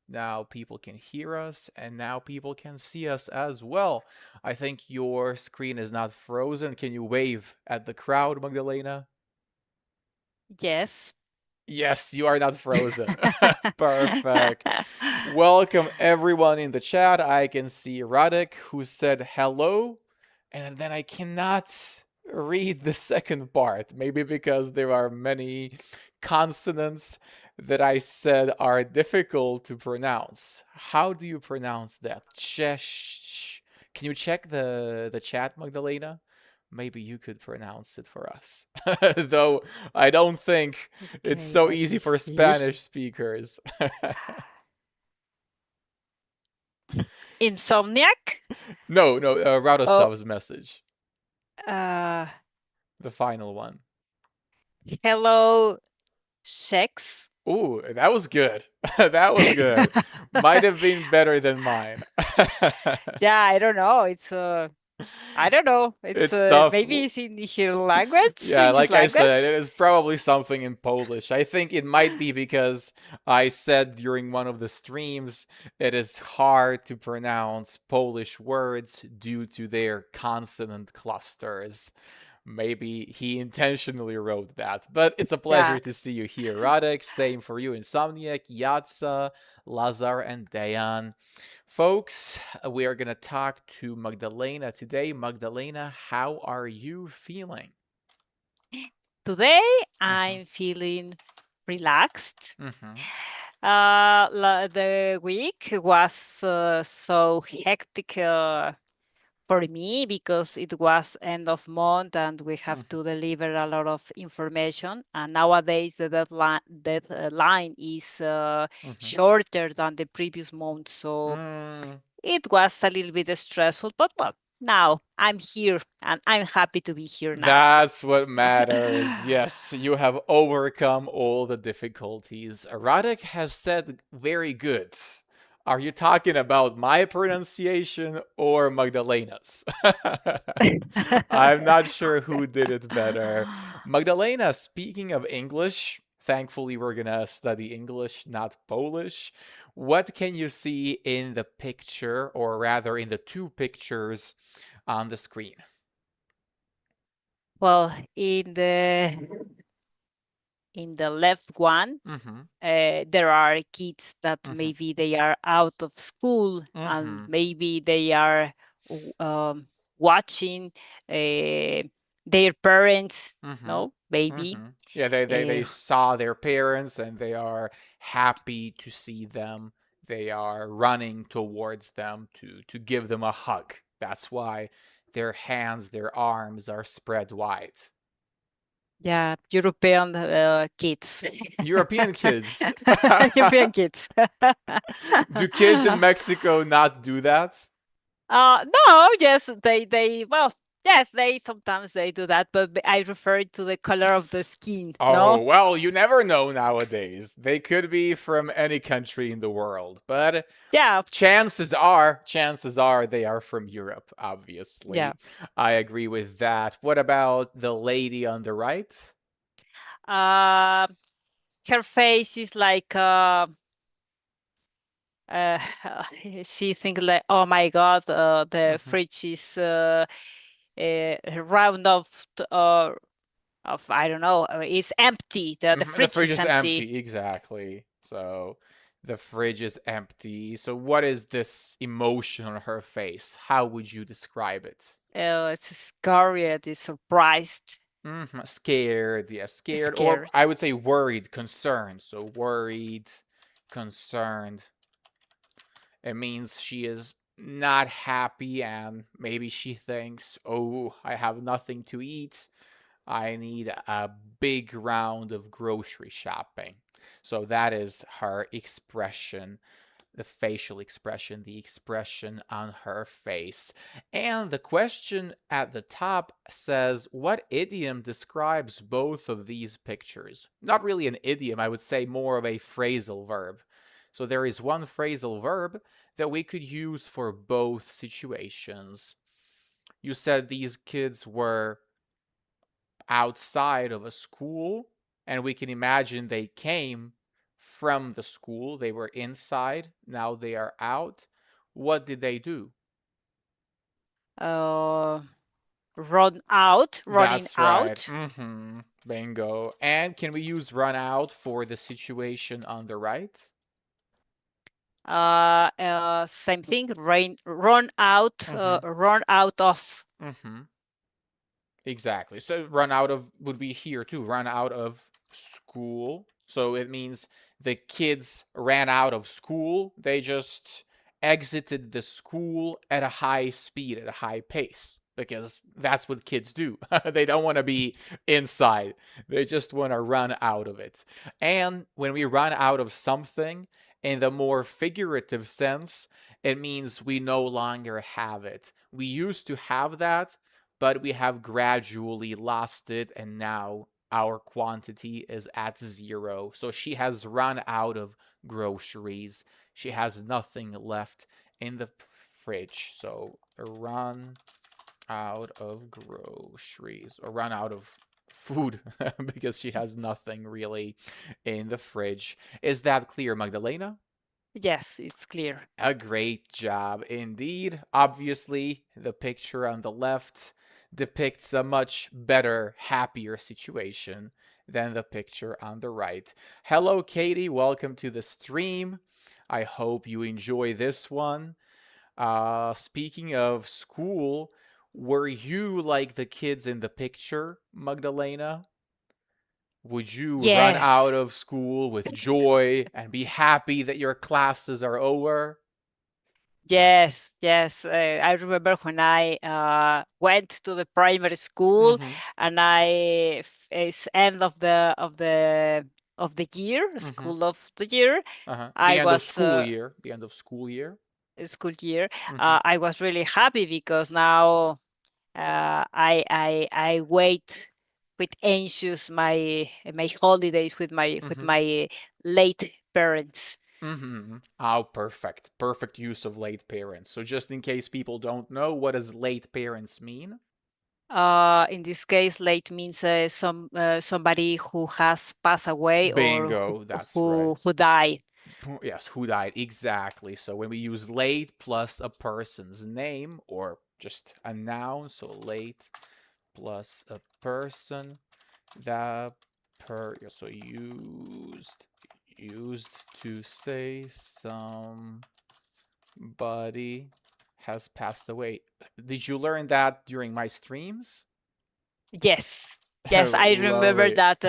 Now people can hear us, and now people can see us as well. I think your screen is not frozen. Can you wave at the crowd, Magdalena? Yes. Yes, you are not frozen. Perfect. Welcome everyone in the chat. I can see Radek who said hello, and then I cannot read the second part. Maybe because there are many consonants that I said are difficult to pronounce. How do you pronounce that? Chesh. Can you check the chat, Magdalena? Maybe you could pronounce it for us. Though I don't think it's Okay, so let easy me for see. Spanish speakers. Insomniac? No, no, Oh, Radoslav's message, uh, the final one. hello, sex. Ooh, that was good. That was good. Might have been better than mine. Yeah, I don't know. I don't know. It's tough. Maybe it's in his language, Yeah, in his like I said, it language. is probably something in Polish. I think it might be because I said during one of the streams it is hard to pronounce Polish words due to their consonant clusters. Maybe he intentionally wrote that. But it's a Yeah. pleasure to see you here, Radek. Same for you, Insomniac, Yatsa, Lazar, and Dayan. Folks, we are going to talk to Magdalena today. Magdalena, how are you feeling? Today Mm-hmm. I'm feeling relaxed. Mm-hmm. The week was so hectic for me because it was end of month and we have to deliver a lot of information. And nowadays the deadline is Mm-hmm. shorter than the previous month, so Mm, it was a little bit stressful. But well, now I'm here and I'm happy to be here now. that's what matters. Yes, you have overcome all the difficulties. Radek has said very good. Are you talking about my pronunciation or Magdalena's? I'm not sure who did it better. Magdalena, speaking of English, thankfully we're gonna study English, not Polish. What can you see in the picture, or rather in the two pictures on the screen? Well, in the left one, Mm-hmm. there are kids that Mm-hmm. maybe they are out of school and Mm-hmm. maybe they are watching uh, their parents. Mm-hmm. No, maybe. Mm-hmm. Yeah, they Uh, saw their parents and they are happy to see them. They are running towards them to give them a hug. That's why their hands, their arms are spread wide. yeah, European kids. European kids. European kids. Do kids in Mexico not do that? No, yes, well, yes, they sometimes they do that, but I refer to the color of the skin, Oh, no? well, you never know nowadays. They could be from any country in the world, but Yeah, chances are they are from Europe, yeah. obviously. I agree with that. What about the lady on the right? Uh, her face is like uh, she thinks like, oh my God, the Mhm. fridge is round of I don't know, it's empty. The The fridge fridge is is empty. empty, exactly. So the fridge is empty. So what is this emotion on her face? How would you describe it? It's scary. It is surprised, Scared, yeah, scared, or scared. I would say worried, concerned. So worried, concerned. It means she is not happy and maybe she thinks, oh, I have nothing to eat. I need a big round of grocery shopping. So that is her expression, the facial expression, the expression on her face. And the question at the top says, what idiom describes both of these pictures? Not really an idiom, I would say more of a phrasal verb. So there is one phrasal verb that we could use for both situations. You said these kids were outside of a school, and we can imagine they came from the school. They were inside. Now they are out. What did they do? Run out, running That's right. out. Bingo. And can we use run out for the situation on the right? Same thing. Run out. Run out of. Mm-hmm. Exactly. So run out of would be here too. Run out of school. So it means the kids ran out of school. They just exited the school at a high speed, at a high pace, because that's what kids do. They don't want to be inside. They just want to run out of it. And when we run out of something in the more figurative sense, it means we no longer have it. We used to have that, but we have gradually lost it, and now our quantity is at 0. So she has run out of groceries. She has nothing left in the fridge. So run out of groceries, or run out of food, because she has nothing really in the fridge. Is that clear, Magdalena? Yes, it's clear. A great job indeed. Obviously, the picture on the left depicts a much better, happier situation than the picture on the right. Hello, Katie. Welcome to the stream. I hope you enjoy this one. Speaking of school, were you like the kids in the picture, Magdalena? Would you run out Yes. of school with joy and be happy that your classes are over? Yes, yes. I remember when I went to the primary school, Mm-hmm. and it's end of the year, Mm-hmm. school of the year. Uh-huh. The I end of was school year. The end of school year. school year. Mm-hmm. I was really happy because now I wait with anxious my holidays with Mm-hmm. my late parents. Mm-hmm. Oh, perfect. Perfect use of late parents. So just in case people don't know, what does late parents mean? In this case, late means somebody who has passed away or Bingo. That's right. who died. Yes, who died. Exactly. So when we use late plus a person's name or just a noun, so late plus a person, that so used to say somebody has passed away. Did you learn that during my streams? Yes, yes, I remember Lovely. that.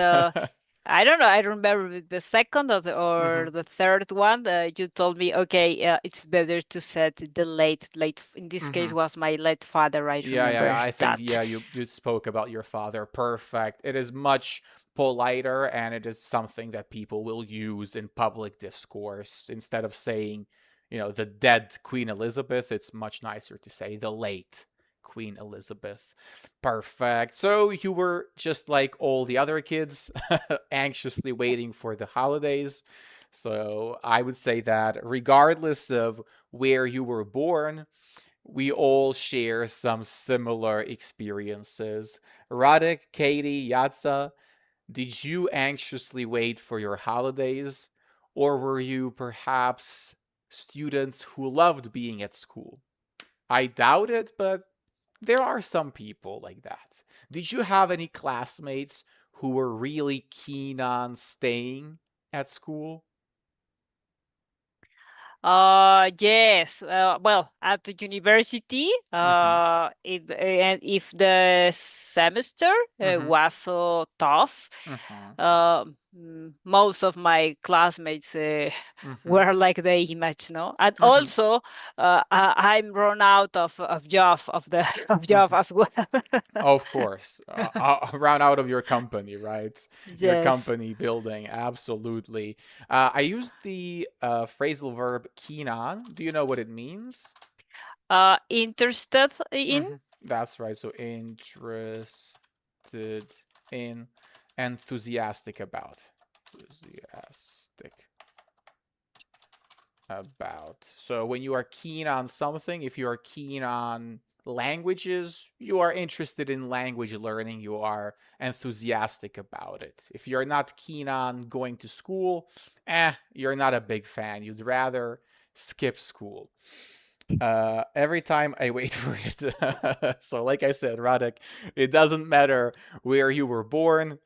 I don't know. I remember the second or Mhm. the third one. You told me, okay, it's better to set the late. In this case, Mhm. was my late father. I Yeah, yeah, remember yeah. I think that. you spoke about your father. Perfect. It is much politer, and it is something that people will use in public discourse instead of saying, the dead Queen Elizabeth. It's much nicer to say the late Queen Elizabeth. Perfect. So you were just like all the other kids, anxiously waiting for the holidays. So I would say that regardless of where you were born, we all share some similar experiences. Radek, Katie, Yatsa, did you anxiously wait for your holidays? Or were you perhaps students who loved being at school? I doubt it, but there are some people like that. Did you have any classmates who were really keen on staying at school? Yes. Well, at the university, Mm-hmm. and if the semester Mm-hmm. was so tough, Mm-hmm. most of my classmates Mm-hmm. were like the image, no? And Mm-hmm. also, I'm run out of job of the of job Mm-hmm. as well. Of course, run out of your company, right? Your Yes. company building, absolutely. I used the phrasal verb keen on. Do you know what it means? Interested in. That's right. So interested in, enthusiastic about, enthusiastic about. So when you are keen on something, if you are keen on languages, you are interested in language learning, you are enthusiastic about it. If you're not keen on going to school, you're not a big fan. You'd rather skip school. Every time I wait for it. So, like I said, Radek, it doesn't matter where you were born.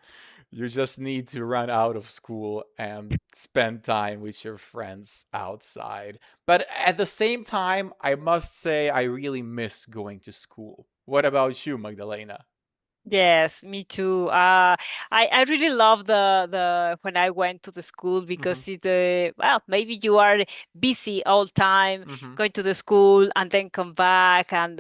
You just need to run out of school and spend time with your friends outside. But at the same time, I must say I really miss going to school. What about you, Magdalena? Yes, me too. I really love the when I went to the school Mm-hmm. because well, maybe you are busy all time Mm-hmm. going to the school and then come back and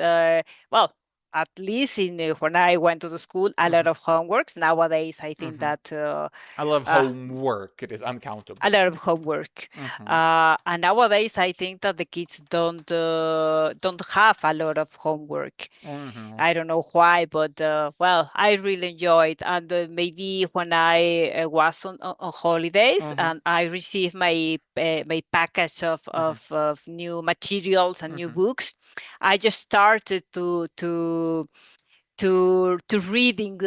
well, at least in when I went to the school, a Mm-hmm. lot of homeworks. Nowadays, I think Mm-hmm. that I love uh, homework. It is a uncountable. lot of homework. Mm-hmm. And nowadays, I think that the kids don't have a lot of homework. Mm-hmm. I don't know why, but well, I really enjoyed. And maybe when I was on holidays Mm-hmm. and I received my package Mm-hmm. of new materials and new Mm-hmm. books, I just started to reading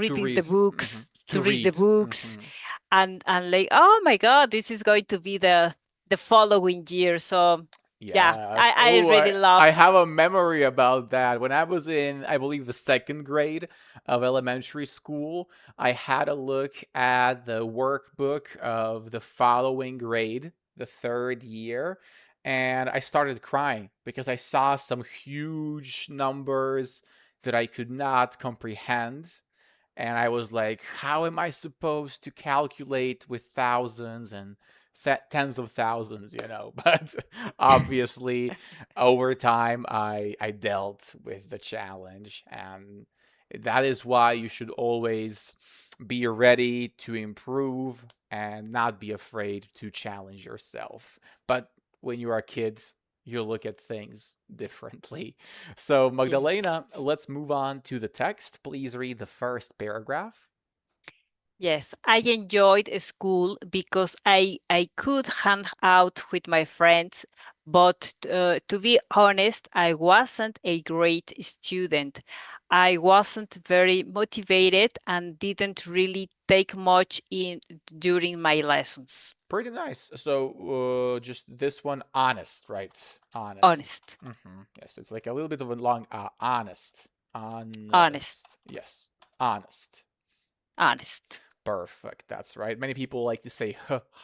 To read. Mm-hmm. to To read the read. books, Mm-hmm. and like, oh my God, this is going to be the following year. So yeah, Yes. I Oh, really I love. have a memory about that. When I was in, I believe, the second grade of elementary school, I had a look at the workbook of the following grade, the third year, and I started crying because I saw some huge numbers that I could not comprehend. And I was like, how am I supposed to calculate with thousands and tens of thousands, you know? But obviously, over time, I dealt with the challenge. And that is why you should always be ready to improve and not be afraid to challenge yourself. But when you are kids, you look at things differently. So, Yes. Magdalena, let's move on to the text. Please read the first paragraph. Yes, I enjoyed school because I could hang out with my friends, but to be honest, I wasn't a great student. I wasn't very motivated and didn't really take much in during my lessons. Pretty nice. So, just this one, honest, right? Honest. Honest, Yes, it's like a little bit of a long honest. honest, Honest. Yes, honest. honest. Perfect. That's right. Many people like to say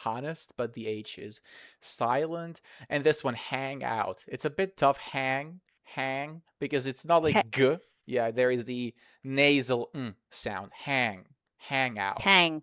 honest, but the H is silent. And this one, hang out. It's a bit tough, hang, because it's not Ha- like g. Yeah, there is the nasal sound. Hang out. hang.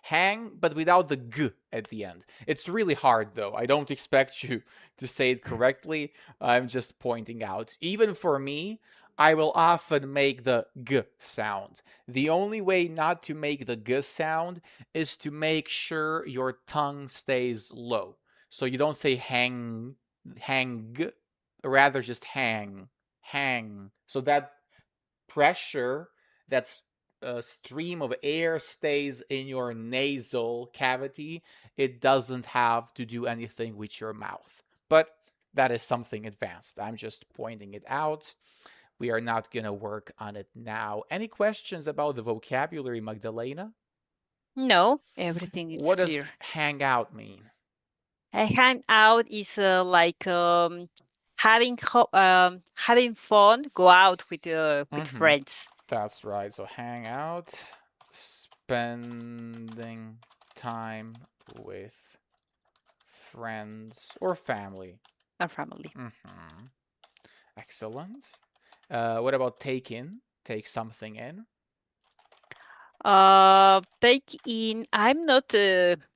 Hang, but without the g at the end. It's really hard, though. I don't expect you to say it correctly. I'm just pointing out. Even for me, I will often make the g sound. The only way not to make the g sound is to make sure your tongue stays low. So you don't say hang, rather just hang. So that pressure, that stream of air stays in your nasal cavity. It doesn't have to do anything with your mouth. But that is something advanced. I'm just pointing it out. We are not going to work on it now. Any questions about the vocabulary, Magdalena? No, everything is What does clear. hang out mean? A hangout is like having fun, go out with Mm-hmm. friends. That's right. So hang out, spending time with friends or family. Our family. Mm-hmm. Excellent. What about take in? Take something in. Take in. I'm not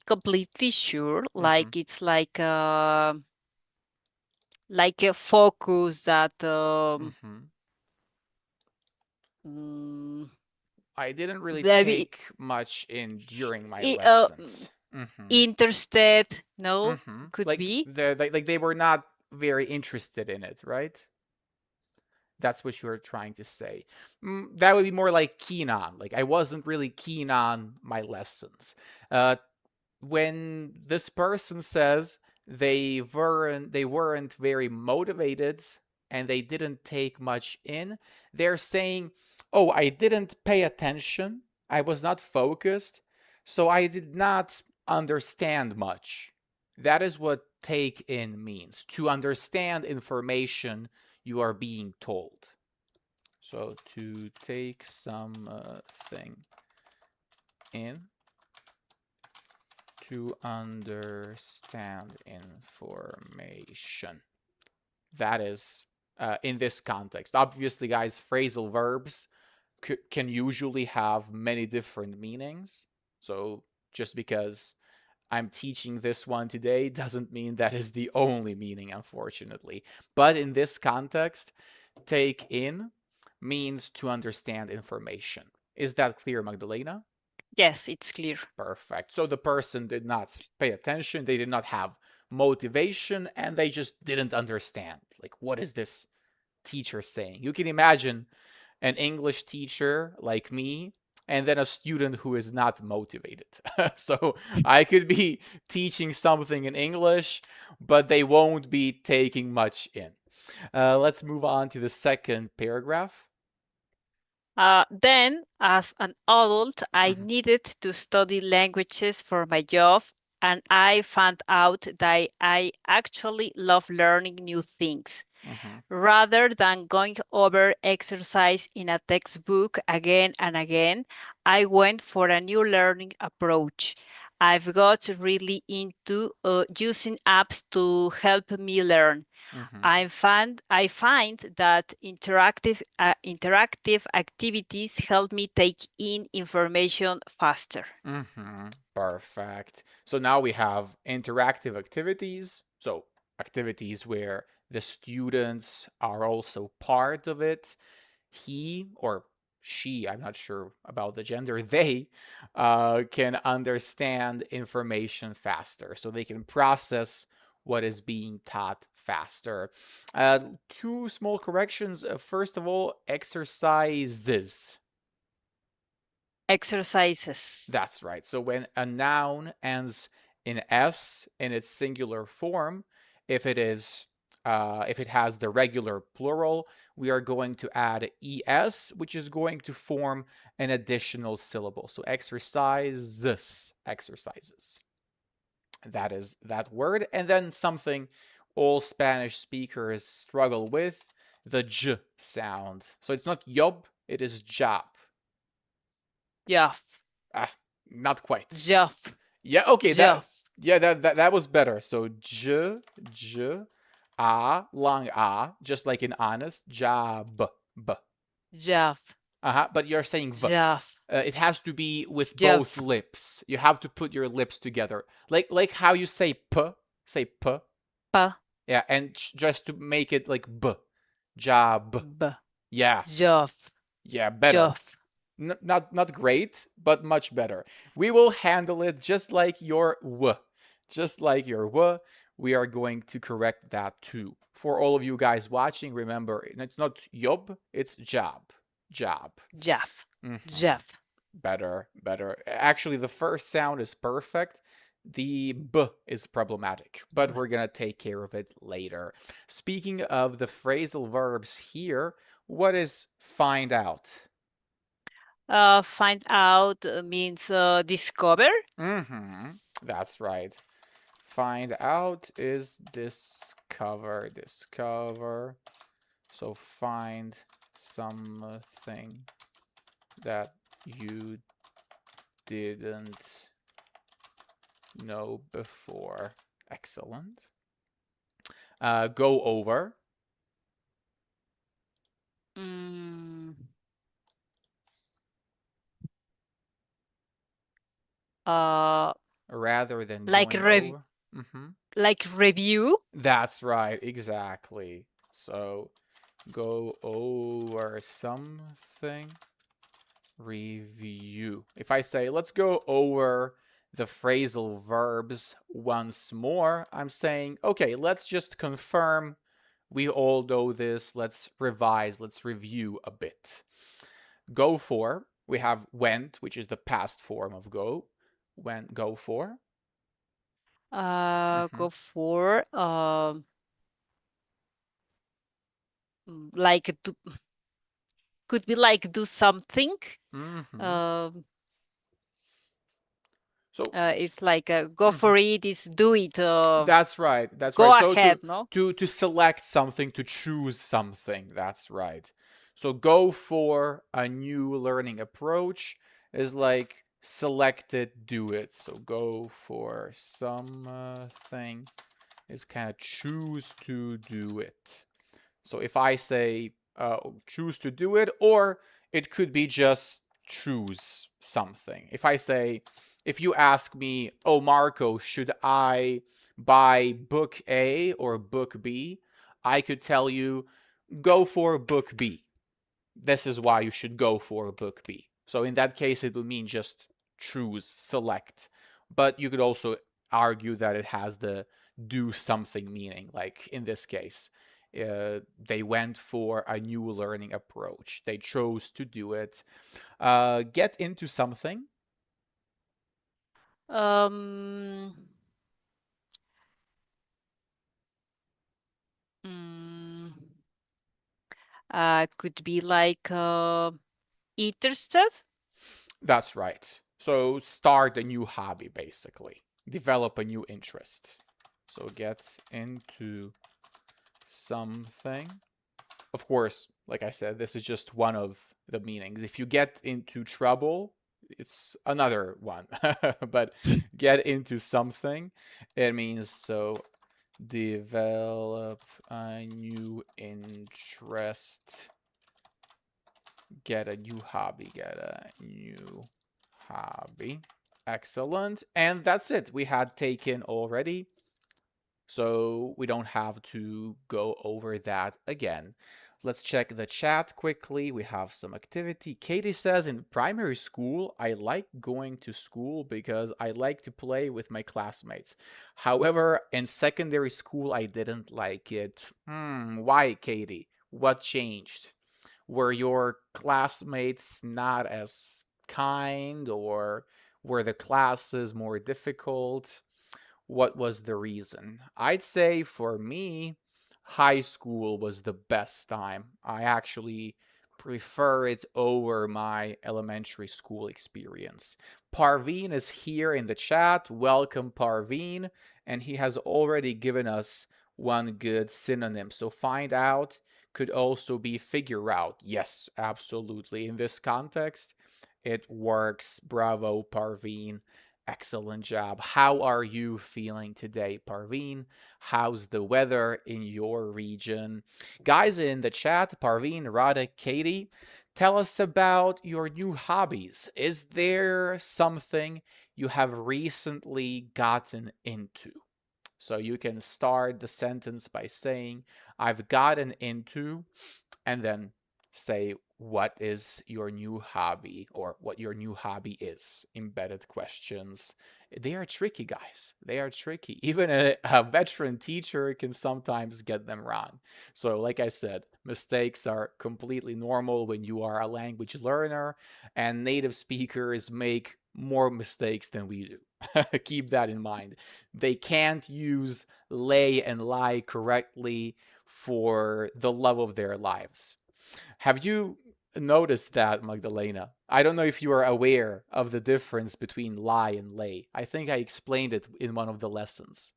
completely sure. Mm-hmm. Like a focus that Mm-hmm. mm, I didn't really maybe take much in during my i- uh, lessons. Mm-hmm. interested. No, Mm-hmm. could be Like they were not very interested in it, right? That's what you're trying to say. That would be more like keen on. Like I wasn't really keen on my lessons. When this person says they weren't very motivated, and they didn't take much in. They're saying, oh, I didn't pay attention. I was not focused. So I did not understand much. That is what take in means, to understand information you are being told. So to take some thing in, to understand information. That is in this context. Obviously, guys, phrasal verbs can usually have many different meanings. So just because I'm teaching this one today doesn't mean that is the only meaning, unfortunately. But in this context, take in means to understand information. Is that clear, Magdalena? Yes, it's clear. Perfect. So the person did not pay attention, they did not have motivation, and they just didn't understand. Like, what is this teacher saying? You can imagine an English teacher like me and then a student who is not motivated. So I could be teaching something in English, but they won't be taking much in. Let's move on to the second paragraph. Then, as an adult, I Mhm, needed to study languages for my job, and I found out that I actually love learning new things. mhm, Rather than going over exercise in a textbook again and again, I went for a new learning approach. I've got really into using apps to help me learn. mhm. I find that interactive activities help me take in information faster. Perfect. So now we have interactive activities. So activities where the students are also part of it. He or she, I'm not sure about the gender, they can understand information faster. So they can process what is being taught faster. Two small corrections. First of all, exercises. Exercises. That's right. So when a noun ends in s in its singular form, if it is if it has the regular plural, we are going to add es, which is going to form an additional syllable. So exercises, exercises. That is that word. And then something all Spanish speakers struggle with, the j sound. So it's not job, it is job. Job. Ah, not quite. Job. Yeah, okay, Job. that was better. So j, long a, just like in honest, job, b. Job. But you're saying v. Job. It has to be with Job. both lips. You have to put your lips together, like how you say p. Pa. Yeah, and just to make it like b, job. B. Yeah, Job. yeah, better. Job. Not great, but much better. We will handle it just like your w. Just like your w, we are going to correct that too. For all of you guys watching, remember, it's not job, it's job. Job. Job. Mhm. Job. Better, better. Actually, the first sound is perfect. The b is problematic, but we're gonna take care of it later. Speaking of the phrasal verbs here, what is find out? Find out means discover. That's right. Find out is discover. Discover. So find something that you didn't know before. Excellent. Go over. Mm, uh, Rather than like going rev over. Mm-hmm. like review. That's right, exactly. So go over something. Review. If I say, let's go over the phrasal verbs once more, I'm saying, okay, let's just confirm we all know this. Let's revise, let's review a bit. Go for, we have went, which is the past form of go. When go for. Mm-hmm. Go for like could be like do something. Mm-hmm. Um, So it's like go mhm. for it. Is do it. That's right. That's Go right. So ahead. No. to select something, to choose something. That's right. So go for a new learning approach is like select it, do it. So go for something is kind of choose to do it. So if I say choose to do it, or it could be just choose something. If I say, if you ask me, oh, Marco, should I buy book A or book B? I could tell you, go for book B. This is why you should go for book B. So in that case, it would mean just choose, select. But you could also argue that it has the do something meaning, like in this case. They went for a new learning approach. They chose to do it. Get into something. Um. mm, could be like interested. That's right. So start a new hobby, basically. Develop a new interest. So get into something. Of course, like I said, this is just one of the meanings. If you get into trouble, it's another one. But get into something, it means so develop a new interest, get a new hobby, get a new hobby. Excellent. And that's it. We had taken already, so we don't have to go over that again. Let's check the chat quickly. We have some activity. Katie says, in primary school, I like going to school because I like to play with my classmates. However, in secondary school, I didn't like it. Why, Katie? What changed? Were your classmates not as kind, or were the classes more difficult? What was the reason? I'd say for me, high school was the best time. I actually prefer it over my elementary school experience. Parveen is here in the chat. Welcome, Parveen. And he has already given us one good synonym. So find out could also be figure out. Yes, absolutely. In this context, it works. Bravo, Parveen. Excellent job. How are you feeling today, Parveen? How's the weather in your region? Guys in the chat, Parveen, Radha, Katie, tell us about your new hobbies. Is there something you have recently gotten into? So you can start the sentence by saying, I've gotten into, and then say what is your new hobby, or what your new hobby is. Embedded questions. They are tricky, guys. They are tricky. Even a veteran teacher can sometimes get them wrong. So, like I said, mistakes are completely normal when you are a language learner, and native speakers make more mistakes than we do. Keep that in mind. They can't use lay and lie correctly for the love of their lives. Have you noticed that, Magdalena? I don't know if you are aware of the difference between lie and lay. I think I explained it in one of the lessons.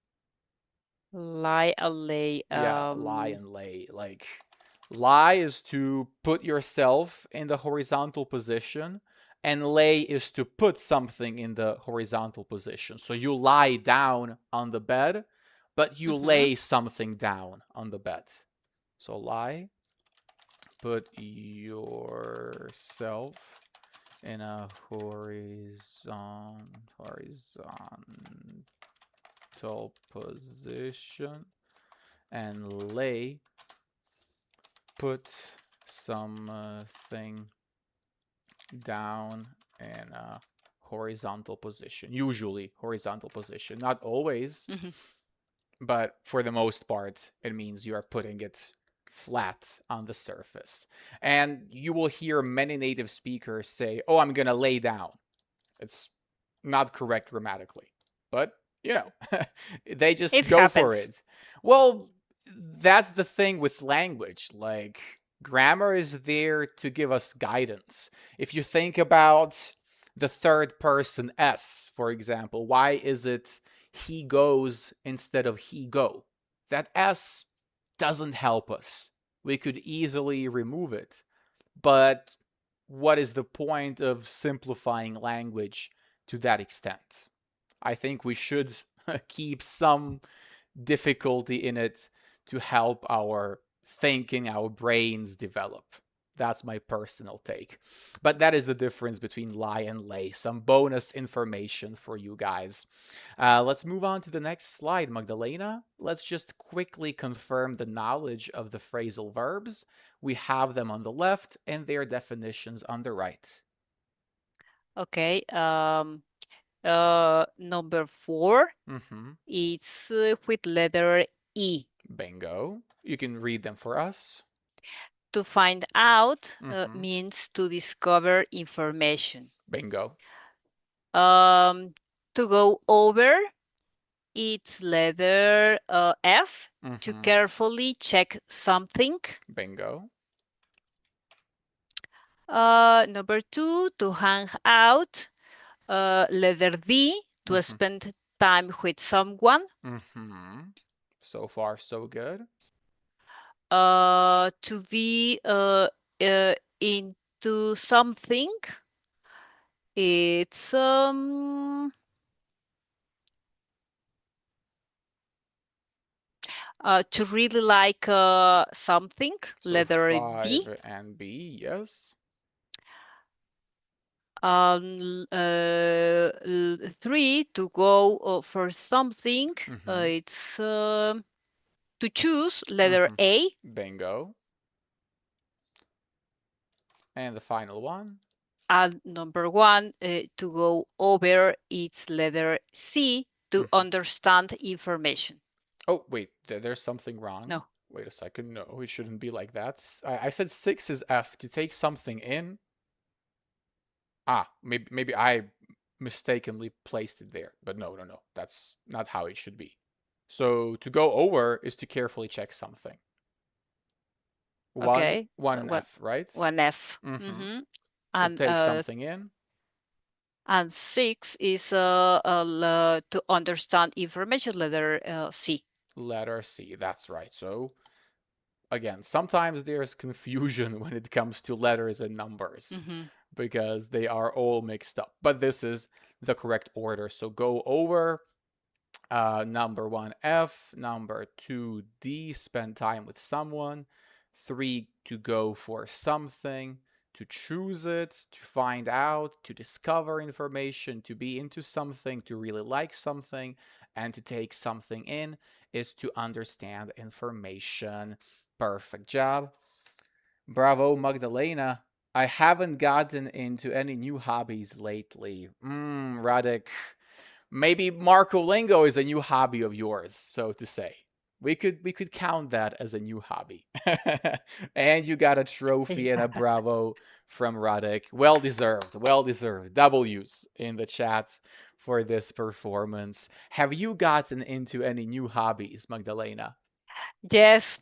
Lie alley. Yeah, lie and lay. Like, lie is to put yourself in the horizontal position, and lay is to put something in the horizontal position. So you lie down on the bed, but you lay something down on the bed. So lie, put yourself in a horizontal position, and lay, put something down in a horizontal position. Usually horizontal position, not always, but for the most part, it means you are putting it flat on the surface. And you will hear many native speakers say, oh, I'm going to lay down. It's not correct grammatically, but you know, they It just go for happens. it. Well, that's the thing with language. Like, grammar is there to give us guidance. If you think about the third person S, for example, why is it he goes instead of he go? That S doesn't help us. We could easily remove it. But what is the point of simplifying language to that extent? I think we should keep some difficulty in it to help our thinking, our brains develop. That's my personal take. But that is the difference between lie and lay. Some bonus information for you guys. Let's move on to the next slide, Magdalena. Let's just quickly confirm the knowledge of the phrasal verbs. We have them on the left and their definitions on the right. Okay. Number 4 is with letter E. Bingo. You can read them for us. To find out means to discover information. Bingo. To go over, it's letter F. To carefully check something. Bingo. Number 2, to hang out. Letter D, to spend time with someone. So far, so good. To be into something. It's to really like something. So letter 5 D. and B, yes. 3, to go for something. It's to choose, letter A. Bingo. And the final one. And number 1, to go over, it's letter C, to understand information. Oh, wait, there's something wrong. No. Wait a second. No, it shouldn't be like that. I said 6 is F, to take something in. Maybe I mistakenly placed it there. But no. That's not how it should be. So to go over is to carefully check something. Okay. One F, right? 1 F. And take something in. And 6 is to understand information, letter C. Letter C, that's right. So again, sometimes there's confusion when it comes to letters and numbers because they are all mixed up. But this is the correct order. So go over, number 1 F, number 2 D, spend time with someone, 3 to go for something, to choose it, to find out, to discover information, to be into something, to really like something, and to take something in is to understand information. Perfect job. Bravo, Magdalena. I haven't gotten into any new hobbies lately. Radek. Maybe Marcolingo is a new hobby of yours, so to say. We could count that as a new hobby. And you got a trophy and a bravo from Radek. Well deserved. Well deserved. W's in the chat for this performance. Have you gotten into any new hobbies, Magdalena? Yes.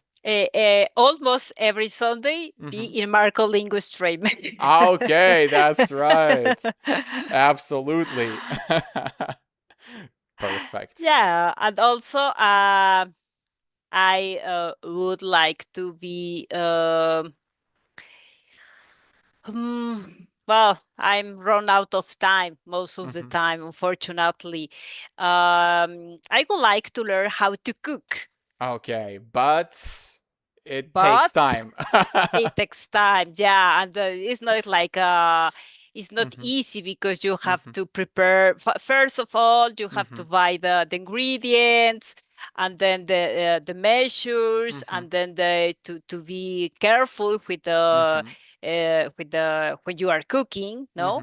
Almost every Sunday in Marcolingo stream. Okay, that's right. Absolutely. Perfect. Yeah, and also I would like to be well, I'm run out of time most of the time, unfortunately. I would like to learn how to cook. Okay, but it takes time. It takes time, yeah, and it's not like it's not easy because you have to prepare. First of all, you have to buy the ingredients, and then the measures, and then to be careful with the when you are cooking, no,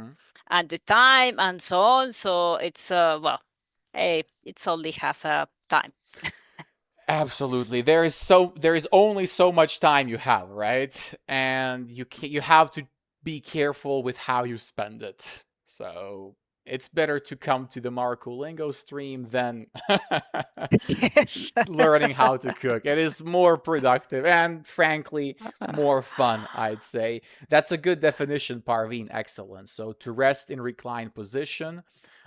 and the time and so on. So it's well, hey, it's only half a time. Absolutely. There is only so much time you have, right? And you have to be careful with how you spend it. So it's better to come to the Marcolingo stream than Yes. learning how to cook. It is more productive and, frankly, more fun, I'd say. That's a good definition, Parveen. Excellent. So, to rest in reclined position,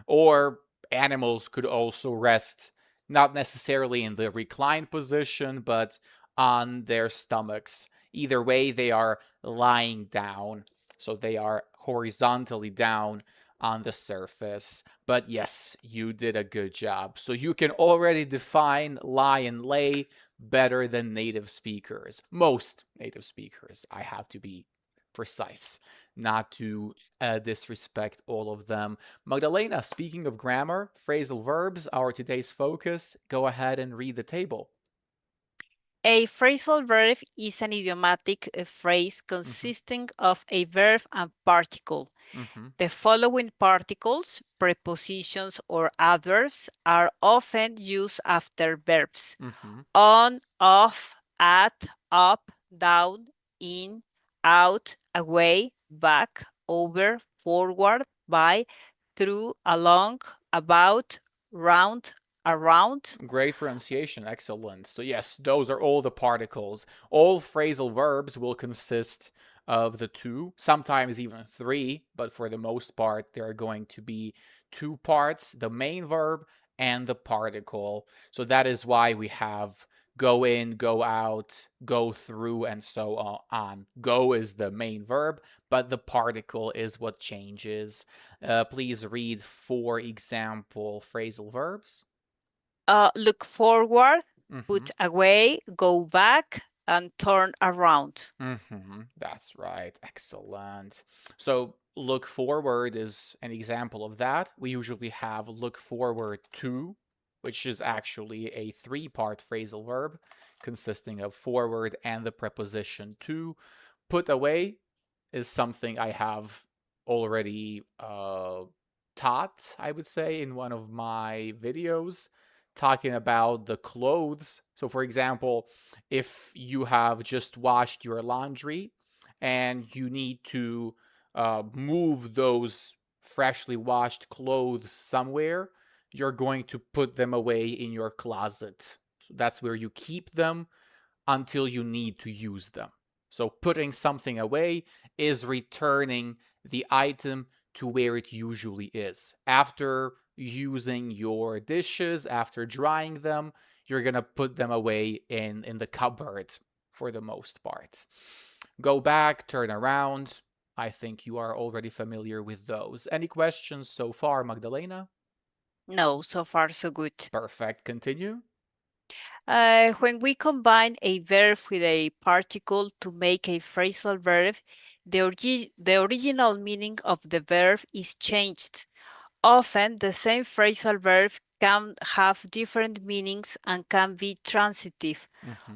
or animals could also rest not necessarily in the reclined position, but on their stomachs. Either way, they are lying down. So, they are horizontally down on the surface. But yes, you did a good job. So you can already define lie and lay better than native speakers. Most native speakers, I have to be precise, not to disrespect all of them. Magdalena, speaking of grammar, phrasal verbs, our today's focus, go ahead and read the table. A phrasal verb is an idiomatic phrase consisting of a verb and particle. The following particles, prepositions, or adverbs are often used after verbs: on, off, at, up, down, in, out, away, back, over, forward, by, through, along, about, round, around. Great pronunciation, excellent. So yes, those are all the particles. All phrasal verbs will consist of the two, sometimes even three, but for the most part, there are going to be two parts, the main verb and the particle. So that is why we have go in, go out, go through, and so on. Go is the main verb, but the particle is what changes. Please read, for example, phrasal verbs. Look forward, put away, go back, and turn around. That's right. Excellent. So look forward is an example of that. We usually have look forward to, which is actually a three-part phrasal verb consisting of forward and the preposition to. Put away is something I have already taught, I would say, in one of my videos talking about the clothes. So, for example, if you have just washed your laundry and you need to move those freshly washed clothes somewhere, you're going to put them away in your closet. So that's where you keep them until you need to use them. So putting something away is returning the item to where it usually is. After using your dishes, after drying them, you're going to put them away in the cupboard for the most part. Go back, turn around. I think you are already familiar with those. Any questions so far, Magdalena? No, so far so good. Perfect. Continue. When we combine a verb with a particle to make a phrasal verb, the original meaning of the verb is changed. Often, the same phrasal verb can have different meanings and can be transitive,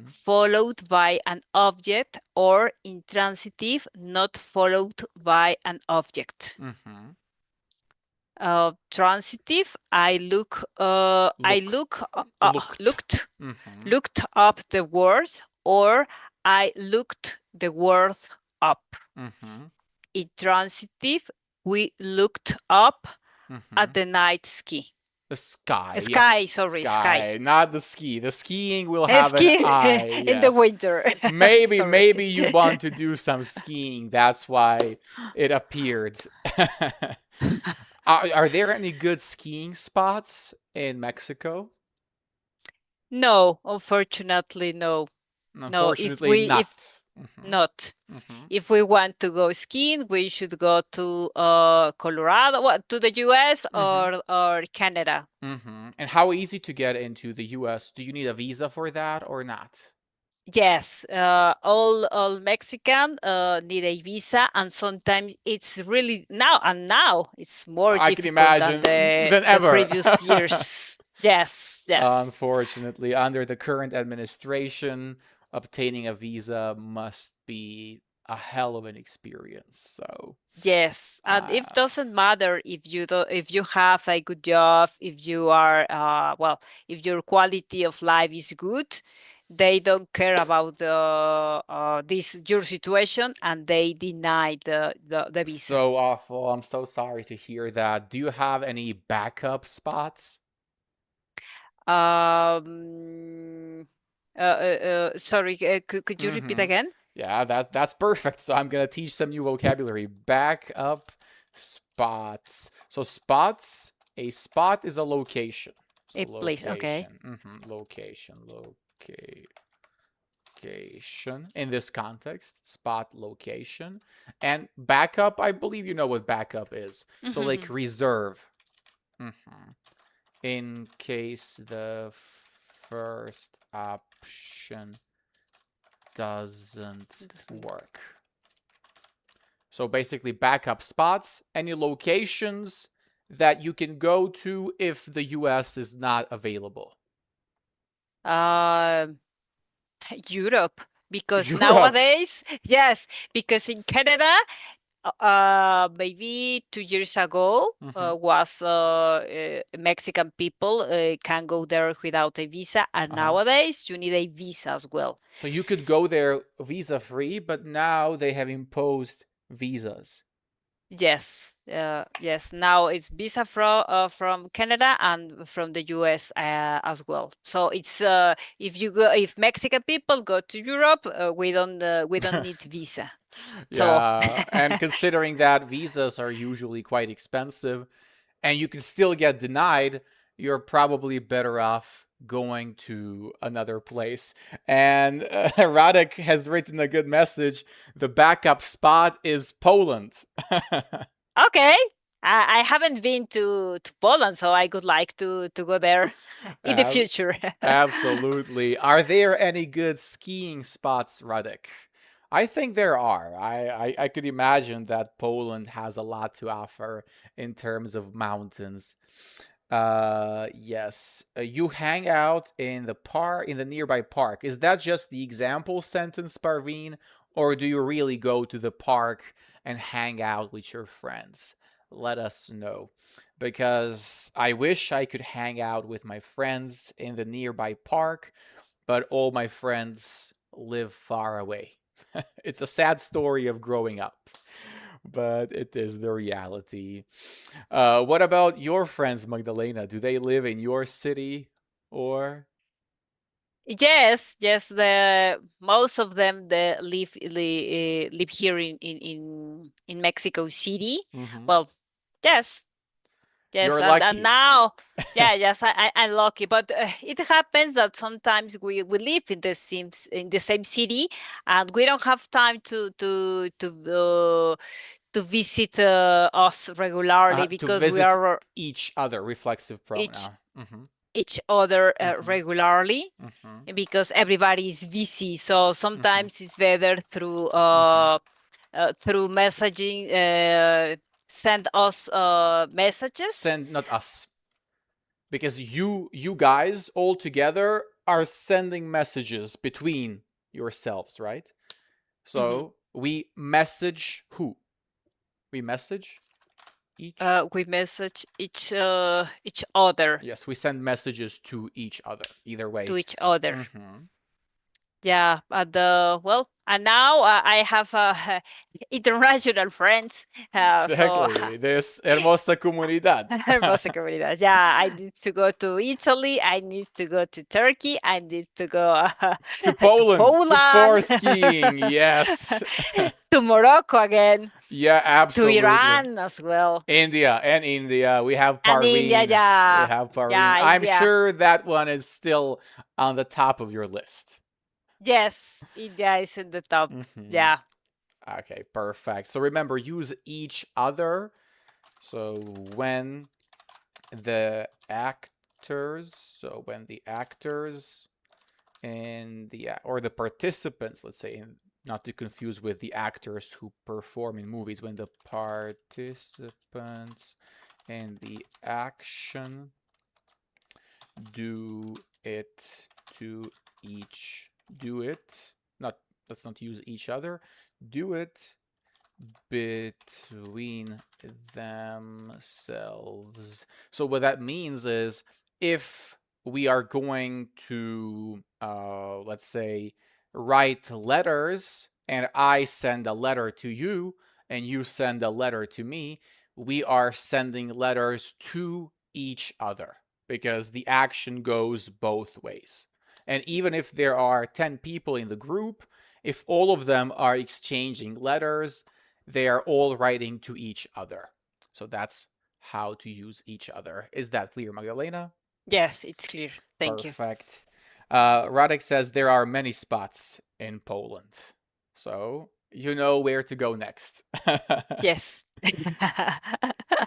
followed by an object, or intransitive, not followed by an object. Transitive, I looked up the word, or I looked the word up. Intransitive, we looked up at the night sky. The sky. Sky. Not the ski. The skiing will have an eye. In the winter. Maybe you want to do some skiing. That's why it appeared. Are there any good skiing spots in Mexico? No, unfortunately, no. Unfortunately, not. If we want to go skiing, we should go to Colorado, to the US or Canada. And how easy to get into the US? Do you need a visa for that or not? Yes, all Mexican need a visa, and sometimes it's really now it's more I can imagine than ever. The previous years. Yes. Unfortunately, under the current administration, obtaining a visa must be a hell of an experience. So yes, and it doesn't matter if you have a good job, if you are if your quality of life is good, they don't care about this your situation, and they deny the visa. So awful. I'm so sorry to hear that. Do you have any backup spots? Sorry, could you repeat Mm-hmm. again? Yeah, that's perfect. So I'm gonna teach some new vocabulary. Backup spots. So spots, a spot is a location. So A place, okay. location. Location. Location. In this context, spot location. And backup, I believe you know what backup is. So like Mhm. reserve. In case the first option doesn't work. So basically backup spots, any locations that you can go to if the US is not available. Uh, Europe, because Europe. nowadays, yes, because in Canada, maybe 2 years ago, Mm-hmm. was Mexican people can go there without a visa, and Uh-huh. nowadays you need a visa as well. So you could go there visa free, but now they have imposed visas. Yes, yes. Now it's visa from Canada and from the US as well. So it's if Mexican people go to Europe, we don't need visa. So Yeah, and considering that visas are usually quite expensive and you can still get denied, you're probably better off going to another place. And Radek has written a good message. The backup spot is Poland. okay, I haven't been to Poland, so I would like to go there in the future. Absolutely. Are there any good skiing spots, Radek? I think there are. I could imagine that Poland has a lot to offer in terms of mountains. Yes. You hang out in the park, in the nearby park. Is that just the example sentence, Parveen? Or do you really go to the park and hang out with your friends? Let us know. Because I wish I could hang out with my friends in the nearby park, but all my friends live far away. It's a sad story of growing up, but it is the reality. What about your friends, Magdalena? Do they live in your city or? Yes, yes. The most of them they live here in Mexico City. Mm-hmm. Well, yes, yes, You're and lucky. now, yeah, yes, I'm lucky. But it happens that sometimes we live in the same city, and we don't have time to visit us regularly To because we visit are each other, reflexive each pronoun. Mm-hmm. each other Mm-hmm. regularly Mm-hmm. because everybody is busy. So Mm-hmm. sometimes it's better Mm-hmm. through messaging, send us messages. Send not us, because you guys all together are sending messages between yourselves, right? Mhm. So we message who? We message each. We message each other Yes, we send messages to each other. Either way. to each other. Mm-hmm. Yeah, and well, and now I have international friends. So Exactly. This hermosa comunidad. hermosa comunidad. Yeah, I need to go to Italy. I need to go to Turkey. I need to go To to Poland, to for Poland, skiing. Yes. to Morocco again, Yeah, to absolutely. Iran as well, India. We have and India. Parveen. We Yeah, have Parveen. yeah, I'm India. sure that one is still on the top of your list. Yes, India is in the top. Mm-hmm. Yeah. Okay, perfect. So remember, use each other. So when when the actors and the participants, let's say, not to confuse with the actors who perform in movies, when the participants and the action do it to each do it not let's not use each other, do it between themselves. So what that means is if we are going to, let's say, write letters, and I send a letter to you, and you send a letter to me, we are sending letters to each other because the action goes both ways. And even if there are 10 people in the group, if all of them are exchanging letters, they are all writing to each other. So that's how to use each other. Is that clear, Magdalena? Yes, it's clear. Thank you. Perfect. Radek says there are many spots in Poland. So you know where to go next. Yes.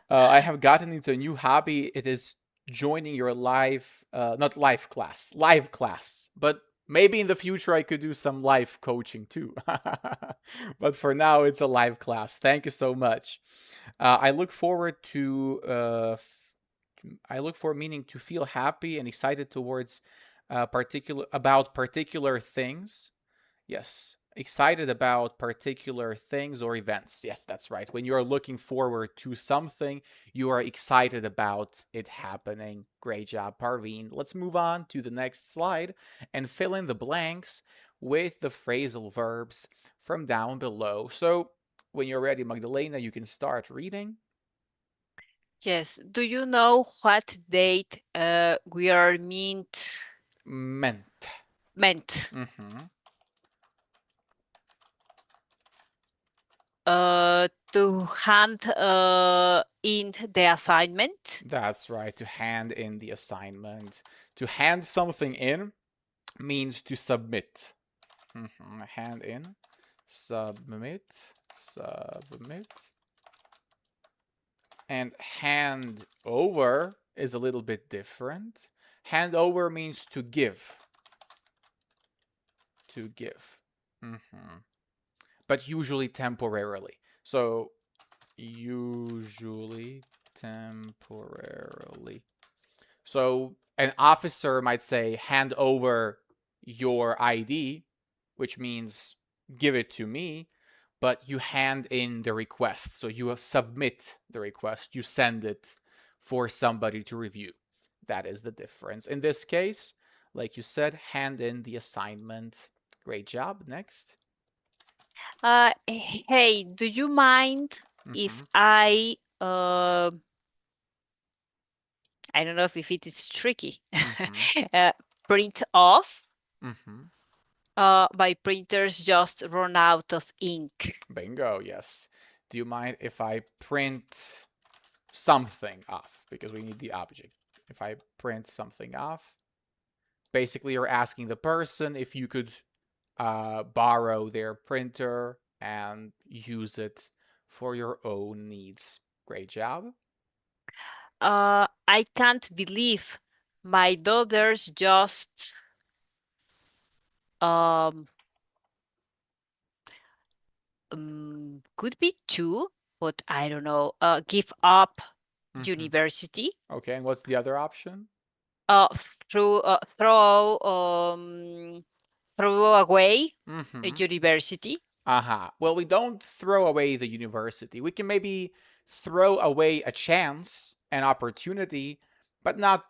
I have gotten into a new hobby. It is joining your not live class. But maybe in the future I could do some live coaching too. But for now, it's a live class. Thank you so much. I look forward to. I look for meaning to feel happy and excited towards particular things. Yes. Excited about particular things or events. Yes, that's right. When you're looking forward to something, you are excited about it happening. Great job, Parveen. Let's move on to the next slide and fill in the blanks with the phrasal verbs from down below. So, when you're ready, Magdalena, you can start reading. Yes. Do you know what date we are Meant. meant? Mm-hmm. To hand in the assignment? That's right, to hand in the assignment. To hand something in means to submit. Hand in, submit, submit. And hand over is a little bit different. Hand over means to give. To give. But usually temporarily. So, usually temporarily. So an officer might say, hand over your ID, which means give it to me, but you hand in the request. So you submit the request, you send it for somebody to review. That is the difference. In this case, like you said, hand in the assignment. Great job. Next. Hey, do you mind if Mm-hmm. I don't know if it is tricky, Mm-hmm. print off? Mm-hmm. My printers just run out of ink. Bingo. Yes. Do you mind if I print something off? Because we need the object. If I print something off, basically you're asking the person if you could borrow their printer and use it for your own needs. Great job. I can't believe my daughters just um, could be two, but I don't know. Give up Mm-hmm. university. Okay, and what's the other option? Uh, through throw away a Mm-hmm. university. Aha. Well, we don't throw away the university. We can maybe throw away a chance, an opportunity, but not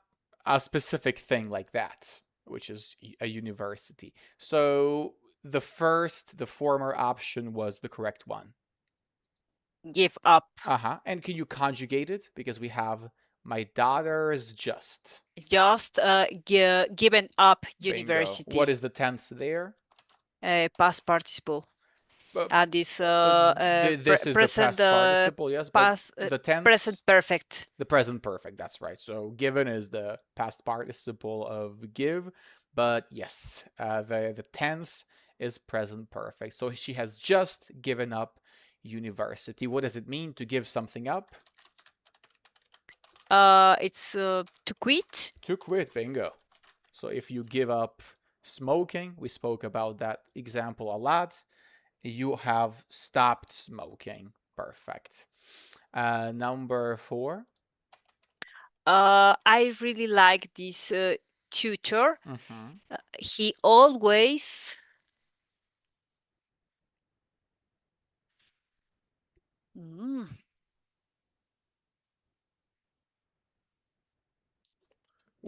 a specific thing like that, which is a university. So the former option was the correct one. Give up. Aha. And can you conjugate it? Because we have my daughter's just. Just given up Bingo. What university. is the tense there? Past participle. Uh, And this this is the present past participle, yes, but past the present tense, perfect. the present perfect, that's right. So given is the past participle of give, but yes, the tense is present perfect. So she has just given up university. What does it mean to give something up? It's to quit. To quit, bingo. So if you give up smoking, we spoke about that example a lot. You have stopped smoking. Perfect. Number 4. I really like this tutor. Mm-hmm. He always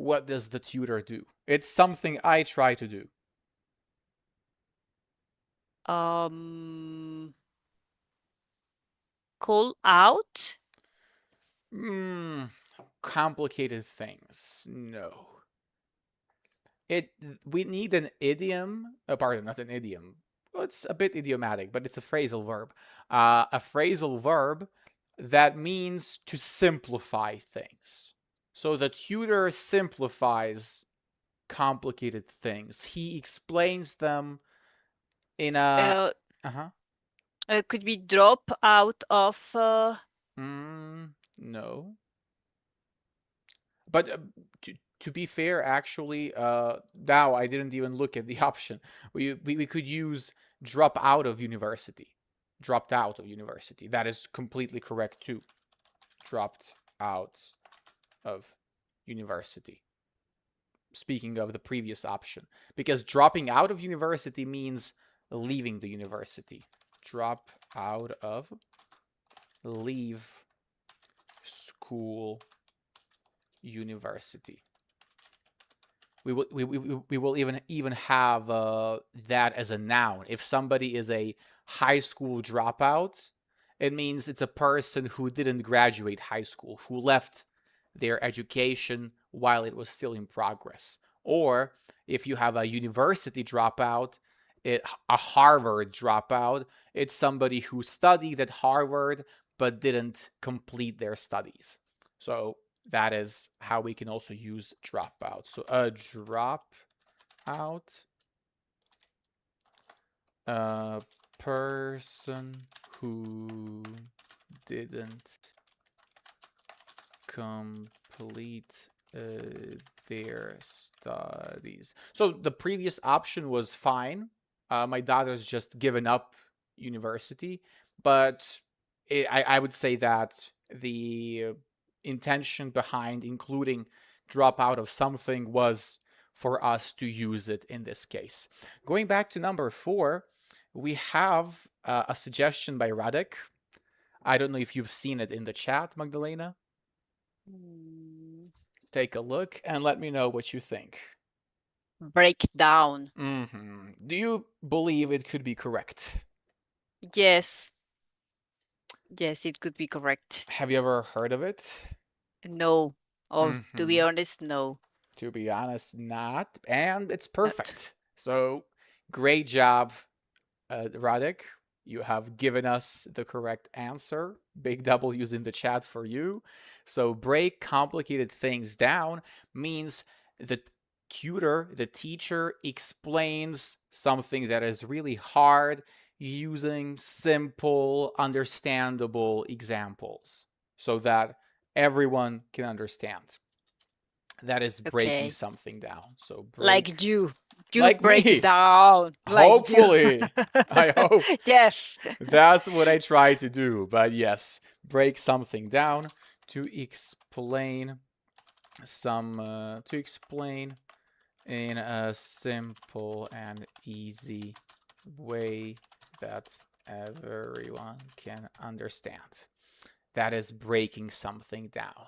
what does the tutor do? It's something I try to do. Call out. Mm, complicated things. No. It we need an idiom. Pardon, not an idiom. Well, it's a bit idiomatic, but it's a phrasal verb. A phrasal verb that means to simplify things. So the tutor simplifies complicated things. He explains them in a. Uh, Uh-huh. could be drop out of. No. But to be fair, actually, now I didn't even look at the option. We could use drop out of university. Dropped out of university. That is completely correct too. Dropped out of university. Speaking of the previous option. Because dropping out of university means leaving the university. Drop out of, leave school, university. We will even have that as a noun. If somebody is a high school dropout, it means it's a person who didn't graduate high school, who left their education while it was still in progress. Or if you have a university dropout, a Harvard dropout, it's somebody who studied at Harvard but didn't complete their studies. So that is how we can also use dropout. So a drop out, a person who didn't complete their studies. So the previous option was fine. My daughter's just given up university, but I would say that the intention behind including drop out of something was for us to use it in this case. Going back to number 4, we have a suggestion by Radek. I don't know if you've seen it in the chat, Magdalena. Take a look and let me know what you think. Break down. Do you believe it could be correct? Yes. Yes, it could be correct. Have you ever heard of it? No. Or to be honest, no. To be honest, not. And it's perfect. So great job, Radek. You have given us the correct answer. Big W's in the chat for you. So break complicated things down means the tutor, the teacher, explains something that is really hard using simple, understandable examples so that everyone can understand. That is breaking something down. So break. Like you like break me. it down. Hopefully. I hope. Yes. That's what I try to do. But yes, break something down to explain in a simple and easy way that everyone can understand. That is breaking something down.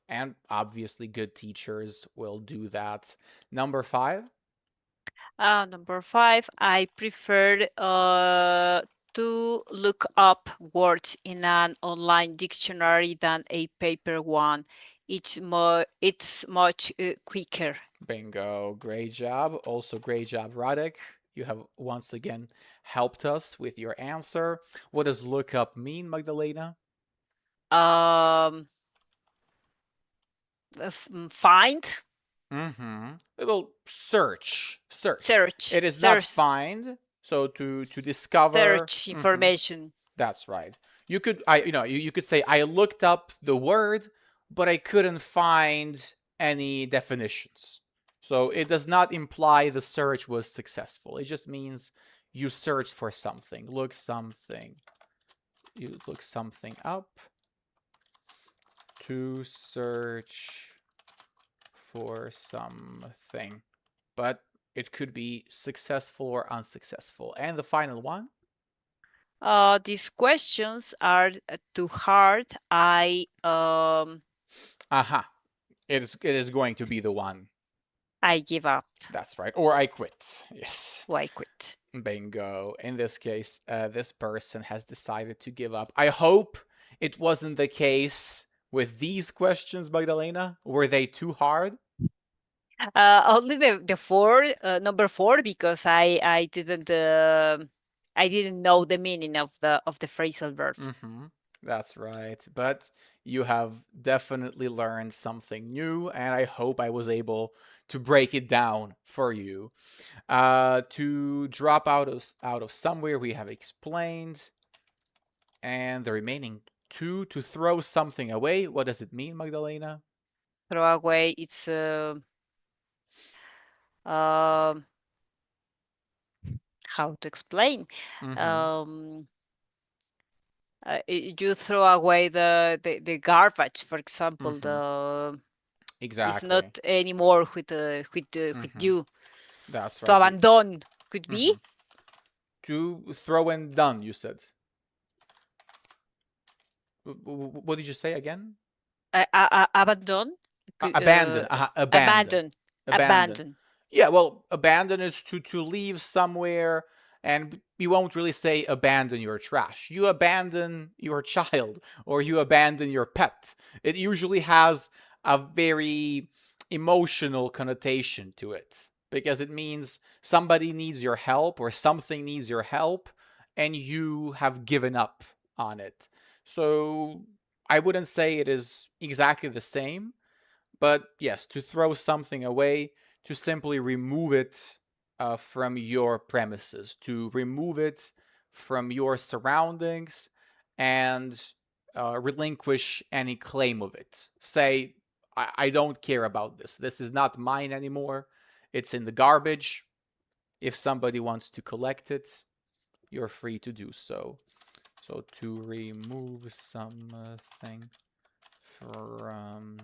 And obviously good teachers will do that. Number 5. Number 5, I prefer to look up words in an online dictionary than a paper one. It's much quicker. Bingo. Great job. Also great job, Radek. You have once again helped us with your answer. What does look up mean, Magdalena? Find. Well, search. Search. It is not find. So to discover. Search information. That's right. You could you could say I looked up the word, but I couldn't find any definitions. So it does not imply the search was successful. It just means you searched for something. You look something up to search for something. But it could be successful or unsuccessful. And the final one? These questions are too hard. It is going to be the one. I give up. That's right. Or I quit. Yes. Or I quit. Bingo. In this case, this person has decided to give up. I hope it wasn't the case with these questions, Magdalena. Were they too hard? Only the four, number four, because I didn't know the meaning of the phrasal verb. Mm-hmm. That's right. But you have definitely learned something new, and I hope I was able to break it down for you. To drop out of somewhere, we have explained, and the remaining two, to throw something away. What does it mean, Magdalena? Throw away. It's um how to explain. Mm-hmm. You throw away the garbage, for example. Mm-hmm. It's Exactly. not anymore with Mm-hmm. you. That's To right. abandon could Mm-hmm. be To throw and done, you said. What did you say again? abandon. Abandon. Abandon. Abandon. Abandon. Abandon. Yeah, well, abandon is to leave somewhere, and you won't really say abandon your trash. You abandon your child, or you abandon your pet. It usually has a very emotional connotation to it, because it means somebody needs your help or something needs your help, and you have given up on it. So I wouldn't say it is exactly the same, but yes, to throw something away, to simply remove it from your premises, to remove it from your surroundings, and relinquish any claim of it. Say, I don't care about this. This is not mine anymore. It's in the garbage. If somebody wants to collect it, you're free to do so. So to remove something from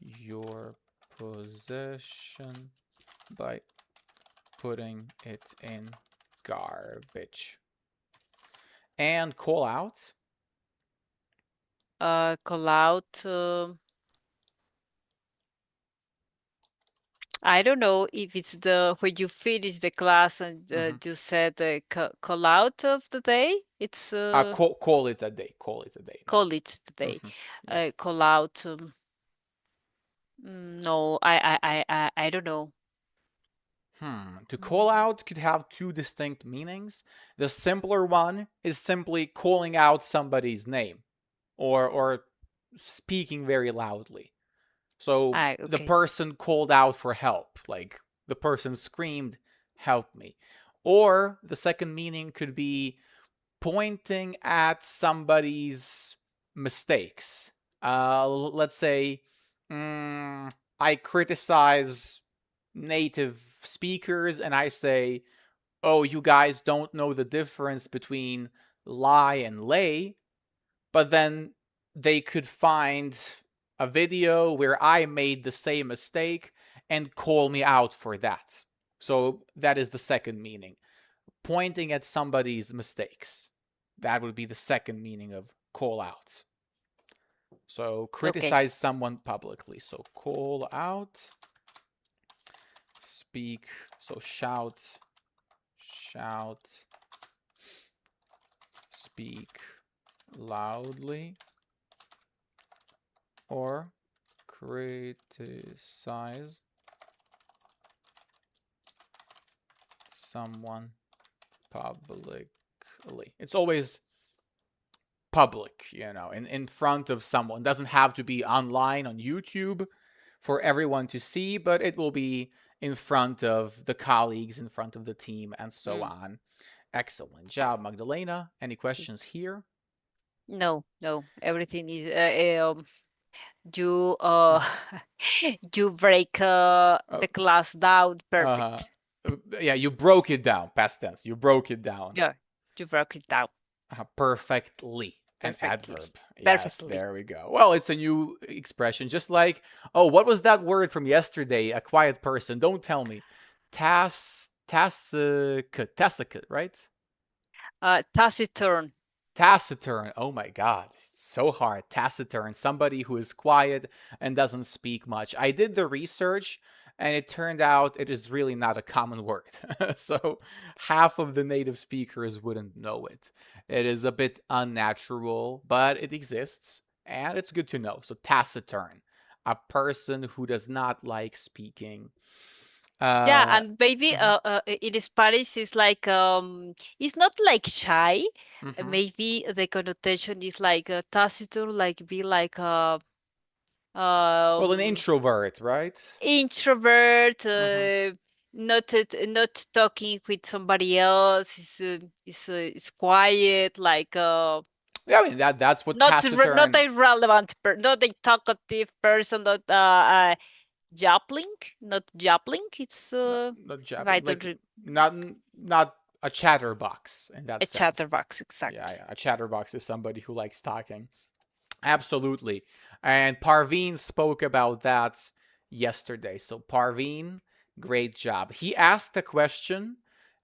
your possession by putting it in garbage. And call out. Call out. I don't know if it's the when you finish the class and you said the call out of the day. It's Call it a day. Call it a day. No. call it the day. Yeah. Call out. No, I don't know. To call out could have two distinct meanings. The simpler one is simply calling out somebody's name, or speaking very loudly. So the Okay. person called out for help, like the person screamed, "Help me." Or the second meaning could be pointing at somebody's mistakes. Let's say I criticize native speakers and I say, "Oh, you guys don't know the difference between lie and lay," but then they could find a video where I made the same mistake and call me out for that. So that is the second meaning. Pointing at somebody's mistakes. That would be the second meaning of call out. So Okay. criticize someone publicly. So call out, speak, so shout, speak loudly, or criticize someone publicly. It's always public, in front of someone. It doesn't have to be online on YouTube for everyone to see, but it will be in front of the colleagues, in front of the team, and so on. Excellent job, Magdalena. Any questions here? No, everything is you you break Uh, the class down uh, perfect. yeah, you broke it down. Past tense. You broke it down. Yeah, you broke it down Perfectly. An perfectly. adverb. Yes, Perfectly. there we go. Well, it's a new expression. Just like, oh, what was that word from yesterday? A quiet person. Don't tell me. Taciturn, right? Taciturn. Taciturn. Oh my god. So hard. Taciturn. Somebody who is quiet and doesn't speak much. I did the research and it turned out it is really not a common word. So half of the native speakers wouldn't know it. It is a bit unnatural, but it exists and it's good to know. So taciturn, a person who does not like speaking. Yeah, Uh, and maybe mhm, in Spanish it's like it's not like shy. mhm. Maybe the connotation is like taciturn, like be like Well, an um introvert, right? introvert, Mhm. not talking with somebody else. Is quiet, like Yeah, I mean that's what not taciturn. a relevant, not a talkative person, not Joplin, not Joplin. It's Not I Japanese, don't like not a chatterbox in that a sense. chatterbox Yeah, exactly. yeah, a chatterbox is somebody who likes talking. Absolutely. And Parveen spoke about that yesterday. So, Parveen, great job. He asked a question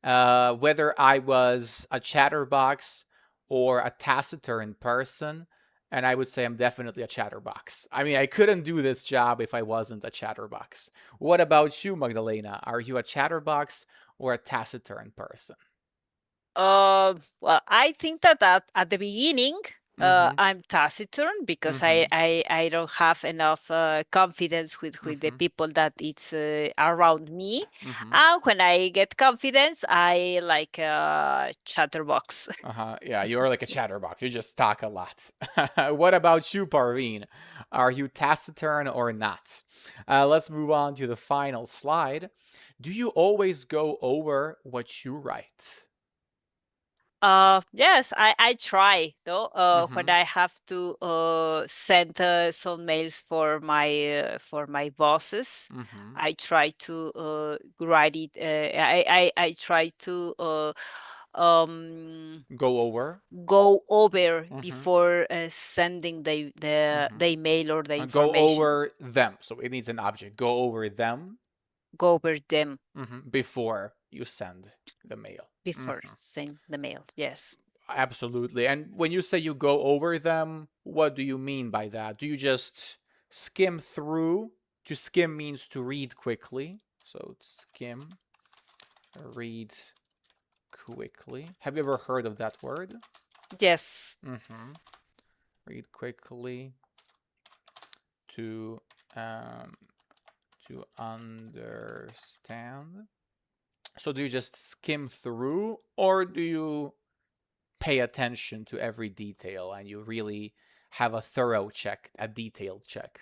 whether I was a chatterbox or a taciturn person. And I would say I'm definitely a chatterbox. I mean, I couldn't do this job if I wasn't a chatterbox. What about you, Magdalena? Are you a chatterbox or a taciturn person? Well, I think that at the beginning, Mm-hmm. I'm taciturn because Mm-hmm. I don't have enough confidence with the Mm-hmm. people that it's around me. Mm-hmm. And when I get confidence, I like chatterbox. Uh-huh. Yeah, you're like a chatterbox. You just talk a lot. What about you, Parveen? Are you taciturn or not? Let's move on to the final slide. Do you always go over what you write? Yes, I try though. When Mm-hmm. I have to send some mails for my bosses, Mm-hmm. I try to write it. I try to um Go over. go over Mm-hmm. before sending Mm-hmm. the email or the Go information. over them. So it needs an object. Go over them Go over them before you send the mail. before Mm-hmm. send the mail. Yes. Absolutely. And when you say you go over them, what do you mean by that? Do you just skim through? To skim means to read quickly. So skim, read quickly. Have you ever heard of that word? Yes. Mm-hmm. Read quickly to um, to understand. So do you just skim through, or do you pay attention to every detail and you really have a thorough check, a detailed check?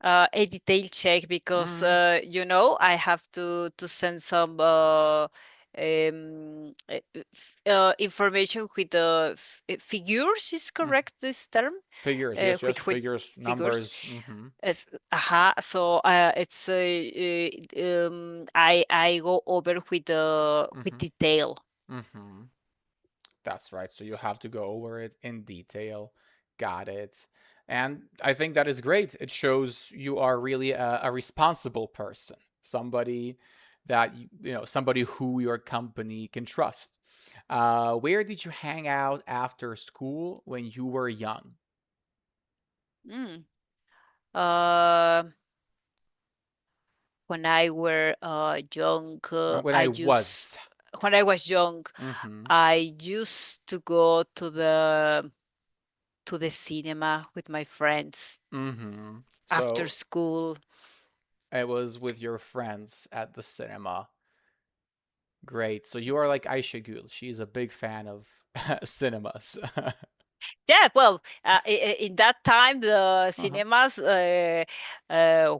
A detail check because Mm, I have to send some information with the figures. Is mm. correct this term? Figures, yes, yes, With figures, figures. numbers. Mm-hmm. So it's I go over with Mm-hmm. detail. Mm-hmm. That's right. So you have to go over it in detail. Got it. And I think that is great. It shows you are really a responsible person, somebody that somebody who your company can trust. Where did you hang out after school when you were young? Mm. Uh, when I were young, When I was. when I was young, Mm-hmm. I used to go to the cinema with my friends Mm-hmm. after So school. it was with your friends at the cinema. Great. So you are like Aisha Gul. She's a big fan of cinemas. Yeah, well, in that time the Uh-huh. cinemas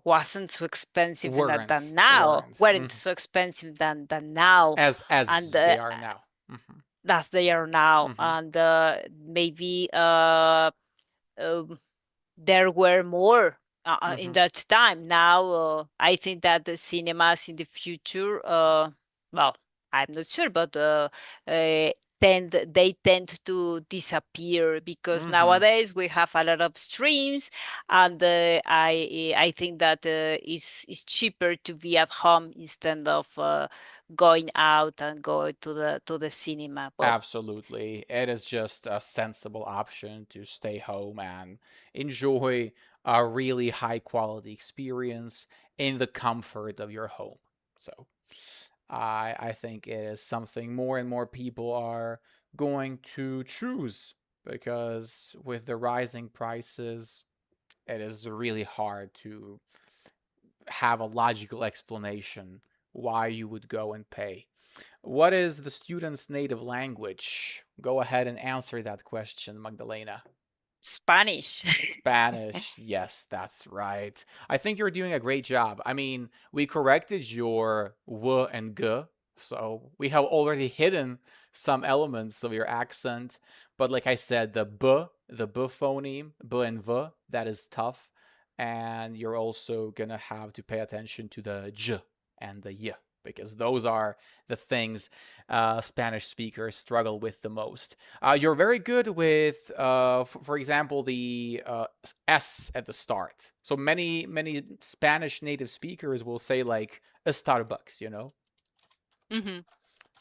wasn't so expensive than Weren't. now. Weren't. weren't Mhm. so expensive than now, and As they are now. Mhm. as they are now, Mhm. and maybe um, there were more in Mhm. that time. Now, I think that the cinemas in the future, well, I'm not sure, but tend to disappear because Mm-hmm. nowadays we have a lot of streams, and I think that it's cheaper to be at home instead of going out and go to the cinema. Well, Absolutely. It is just a sensible option to stay home and enjoy a really high quality experience in the comfort of your home. So I think it is something more and more people are going to choose because with the rising prices, it is really hard to have a logical explanation why you would go and pay. What is the student's native language? Go ahead and answer that question, Magdalena. Spanish. Spanish. Yes, that's right. I think you're doing a great job. I mean, we corrected your w and g, so we have already hidden some elements of your accent. But like I said, the b phoneme, b and v, that is tough. And you're also gonna have to pay attention to the j and the y because those are the things Spanish speakers struggle with the most. You're very good with, for example, the S at the start. So many Spanish native speakers will say like a Starbucks, you know. Hmm.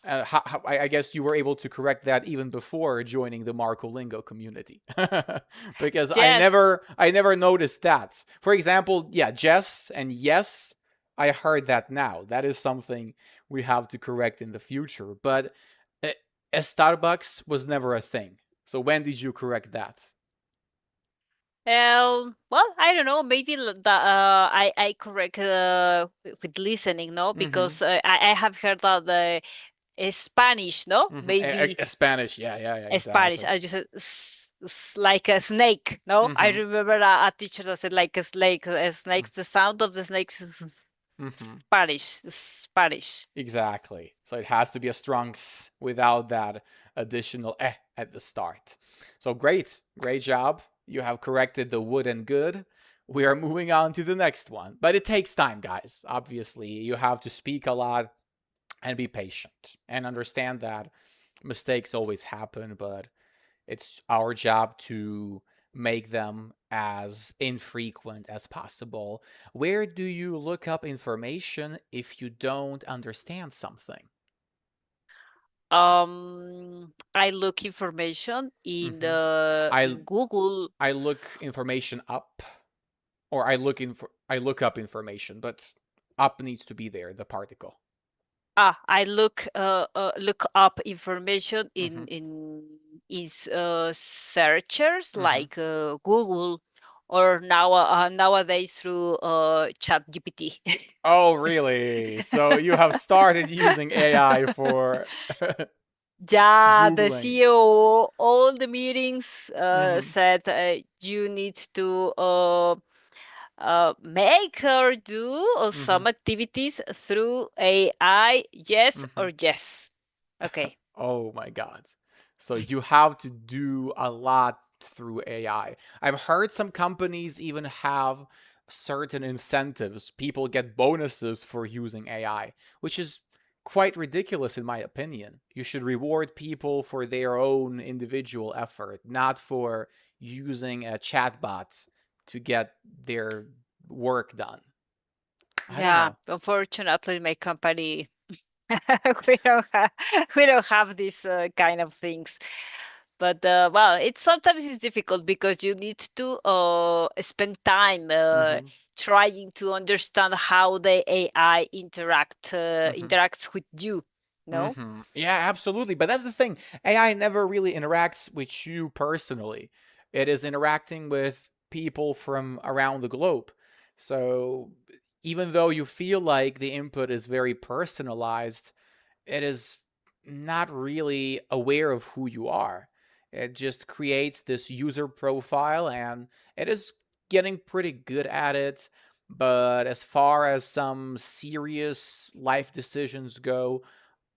I guess you were able to correct that even before joining the Marco Lingo community, because Yes. I never noticed that. For example, yeah, Jess and yes, I heard that now. That is something we have to correct in the future. But a, a Starbucks was never a thing. So when did you correct that? Well, I don't know. Maybe I correct with listening, no, Mm-hmm. because I have heard that the Spanish, no, Mm-hmm. maybe Spanish, yeah, yeah, yeah, Spanish. exactly. I just said like a snake, no. I Mm-hmm. remember a teacher that said like a snake. A snake. The sound of the snakes is Mm-hmm. Spanish. Spanish. Exactly. So it has to be a strong s without that additional eh at the start. So great, great job. You have corrected the wood and good. We are moving on to the next one. But it takes time, guys. Obviously, you have to speak a lot and be patient and understand that mistakes always happen, but it's our job to make them as infrequent as possible. Where do you look up information if you don't understand something? I look information Mm-hmm. I in Google. I look information up, or I look up information, but up needs to be there, the particle. I look up information Mm-hmm. in searchers Mm-hmm. like Google, or nowadays through ChatGPT. Oh, really? So you have started using AI for Yeah, the Googling. CEO, all the meetings Mm-hmm. said you need to make or do Mm-hmm. some activities through AI, yes Mm-hmm. or yes. Okay. Oh my God. So you have to do a lot through AI. I've heard some companies even have certain incentives. People get bonuses for using AI, which is quite ridiculous in my opinion. You should reward people for their own individual effort, not for using a chatbot to get their work done. I don't Yeah, know. unfortunately, my company we don't have these kind of things. But well, it's sometimes it's difficult because you need to spend time Mm-hmm. trying to understand how the AI Mm-hmm. interacts with you. No? Yeah, absolutely. But that's the thing. AI never really interacts with you personally. It is interacting with people from around the globe. So even though you feel like the input is very personalized, it is not really aware of who you are. It just creates this user profile and it is getting pretty good at it. But as far as some serious life decisions go,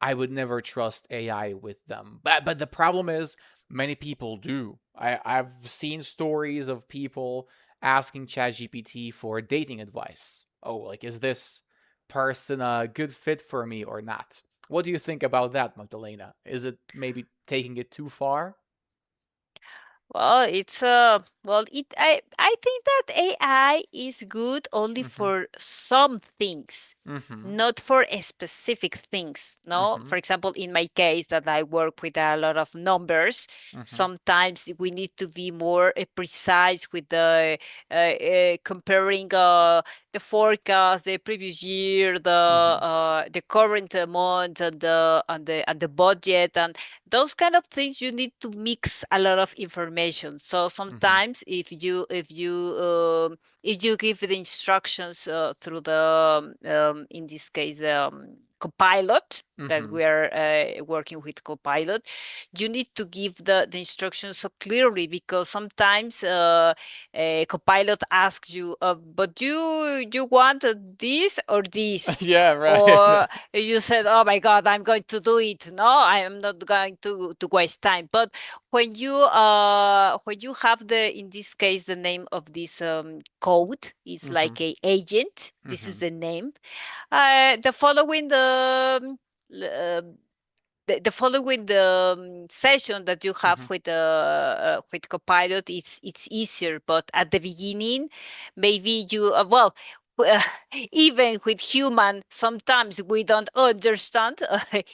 I would never trust AI with them. But the problem is many people do. I've seen stories of people asking ChatGPT for dating advice. Oh, like is this person a good fit for me or not? What do you think about that, Magdalena? Is it maybe taking it too far? Well, it's well, it I think that AI is good only Mm-hmm. for some things, Mm-hmm. not for specific things. No, Mm-hmm. for example, in my case, that I work with a lot of numbers, Mm-hmm. sometimes we need to be more precise with the comparing the forecast, the previous year, Mm-hmm. the current month, and the budget, and those kind of things. You need to mix a lot of information. So Mm-hmm. sometimes if you give the instructions through the in this case Copilot, that Mm-hmm. we are working with Copilot, you need to give the instructions so clearly, because sometimes Copilot asks you, but you want this or this, Yeah, right. or you said, oh my god, I'm going to do it. No, I am not going to waste time. But when you have the, in this case, the name of this code, it's Mm-hmm. like a agent. This is Mm-hmm. the name. The following uh, the following the session that you have Mm-hmm. with Copilot, it's easier. But at the beginning, maybe you well. uh, Even with human, sometimes we don't understand.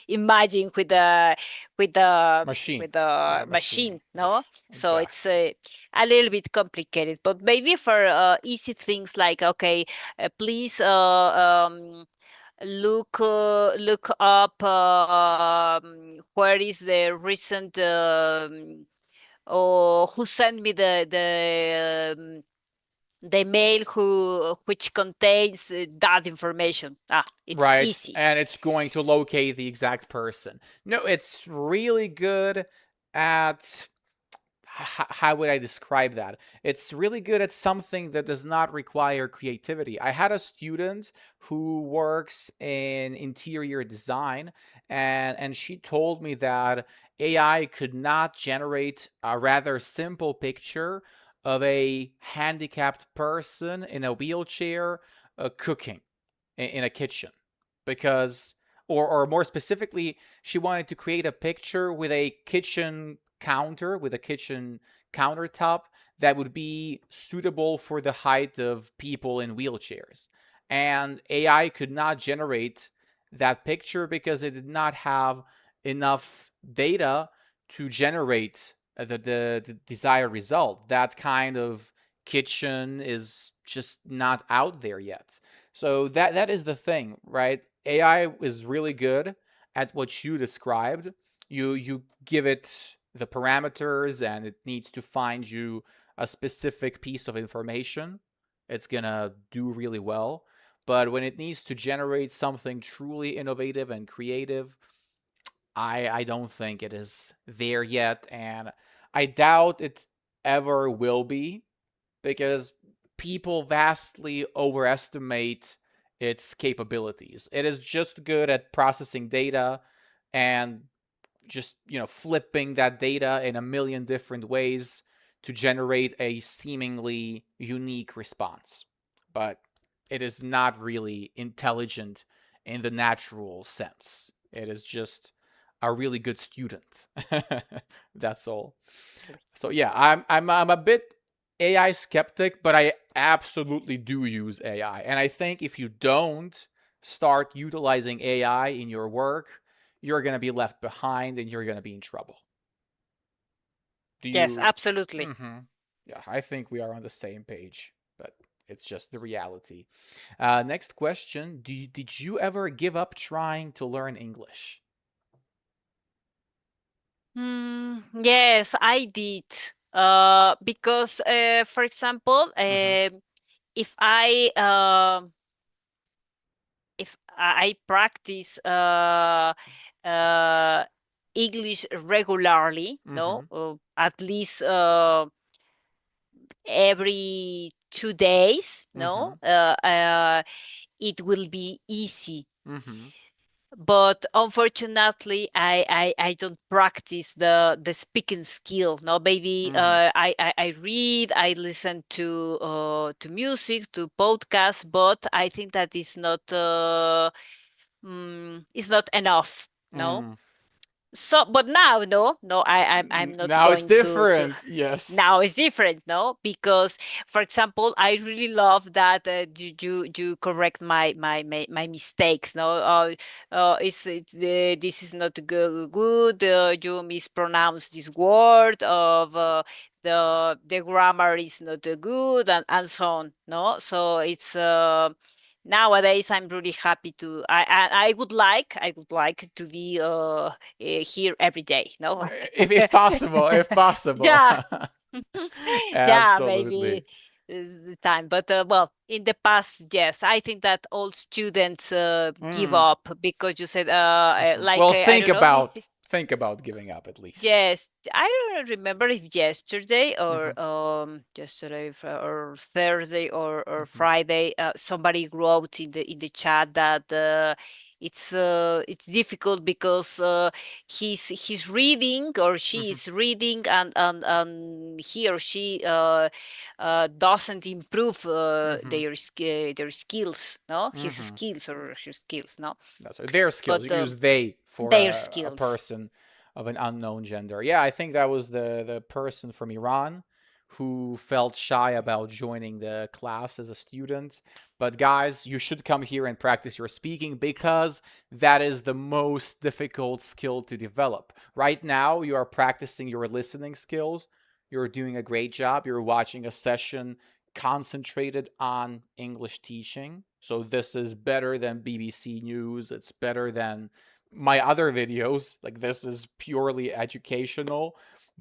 Imagine with the Machine. with the With a machine. machine, Yeah, no? So it's exactly. a little bit complicated. But maybe for easy things like, okay, please look up where is the recent or who sent me the mail who which contains that information. It's Right, easy. and it's going to locate the exact person. No, it's really good at how would I describe that? It's really good at something that does not require creativity. I had a student who works in interior design, and she told me that AI could not generate a rather simple picture of a handicapped person in a wheelchair cooking in a kitchen because or more specifically she wanted to create a picture with a kitchen counter with a kitchen countertop that would be suitable for the height of people in wheelchairs, and AI could not generate that picture because it did not have enough data to generate the desired result. That kind of kitchen is just not out there yet. So that is the thing, right? AI is really good at what you described. You give it the parameters and it needs to find you a specific piece of information. It's gonna do really well. But when it needs to generate something truly innovative and creative, I don't think it is there yet, and I doubt it ever will be because people vastly overestimate its capabilities. It is just good at processing data and just, flipping that data in a million different ways to generate a seemingly unique response. But it is not really intelligent in the natural sense. It is just a really good student. That's all. So yeah, I'm a bit AI skeptic, but I absolutely do use AI. And I think if you don't start utilizing AI in your work, you're going to be left behind and you're going to be in trouble. Do Yes, you absolutely. Mhm. Yeah, I think we are on the same page, but it's just the reality. Next question, did you ever give up trying to learn English? Yes, I did. Because, for example, Mhm. if I practice uh, English regularly, no, Mhm. at least every 2 days, no, Mhm. it will be easy. Mhm. But unfortunately, I don't practice the speaking skill. No, maybe Mhm. I read, I listen to music, to podcasts, but I think that is not enough. No. Mm. So, but now, no, I'm not Now it's going to. different. Yes. Now it's different, no, because, for example, I really love that you correct my mistakes, no. This is not good. You mispronounce this word of the grammar is not good, and so on, no. So it's nowadays I'm really happy to. I would like to be here every day, no. If possible, if possible. Yeah. Yeah, maybe Absolutely. is the time. But well, in the past, yes, I think that all students give Mm, up because you said, well, I don't know if think about giving up at least. yes, I don't remember if yesterday Hmm. or Thursday or Hmm. Friday, somebody wrote in the chat that it's difficult because he's reading or she Hmm. is reading, and he or she doesn't improve Hmm. their skills, no, his Hmm. skills or her skills, no, That's right. Their skills. but You use they for their a skills. person of an unknown gender. Yeah, I think that was the person from Iran who felt shy about joining the class as a student. But guys, you should come here and practice your speaking because that is the most difficult skill to develop. Right now, you are practicing your listening skills. You're doing a great job. You're watching a session concentrated on English teaching. So this is better than BBC News. It's better than my other videos. Like this is purely educational,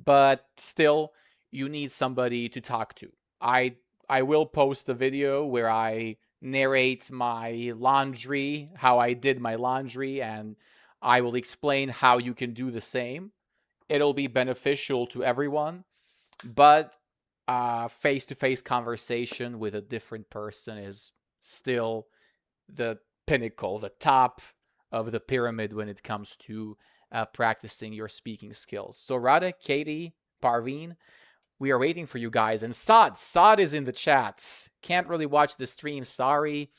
but still you need somebody to talk to. I will post a video where I narrate my laundry, how I did my laundry, and I will explain how you can do the same. It'll be beneficial to everyone, but face-to-face conversation with a different person is still the pinnacle, the top of the pyramid when it comes to practicing your speaking skills. So Rada, Katie, Parveen, we are waiting for you guys. And Saad is in the chat. Can't really watch the stream, sorry.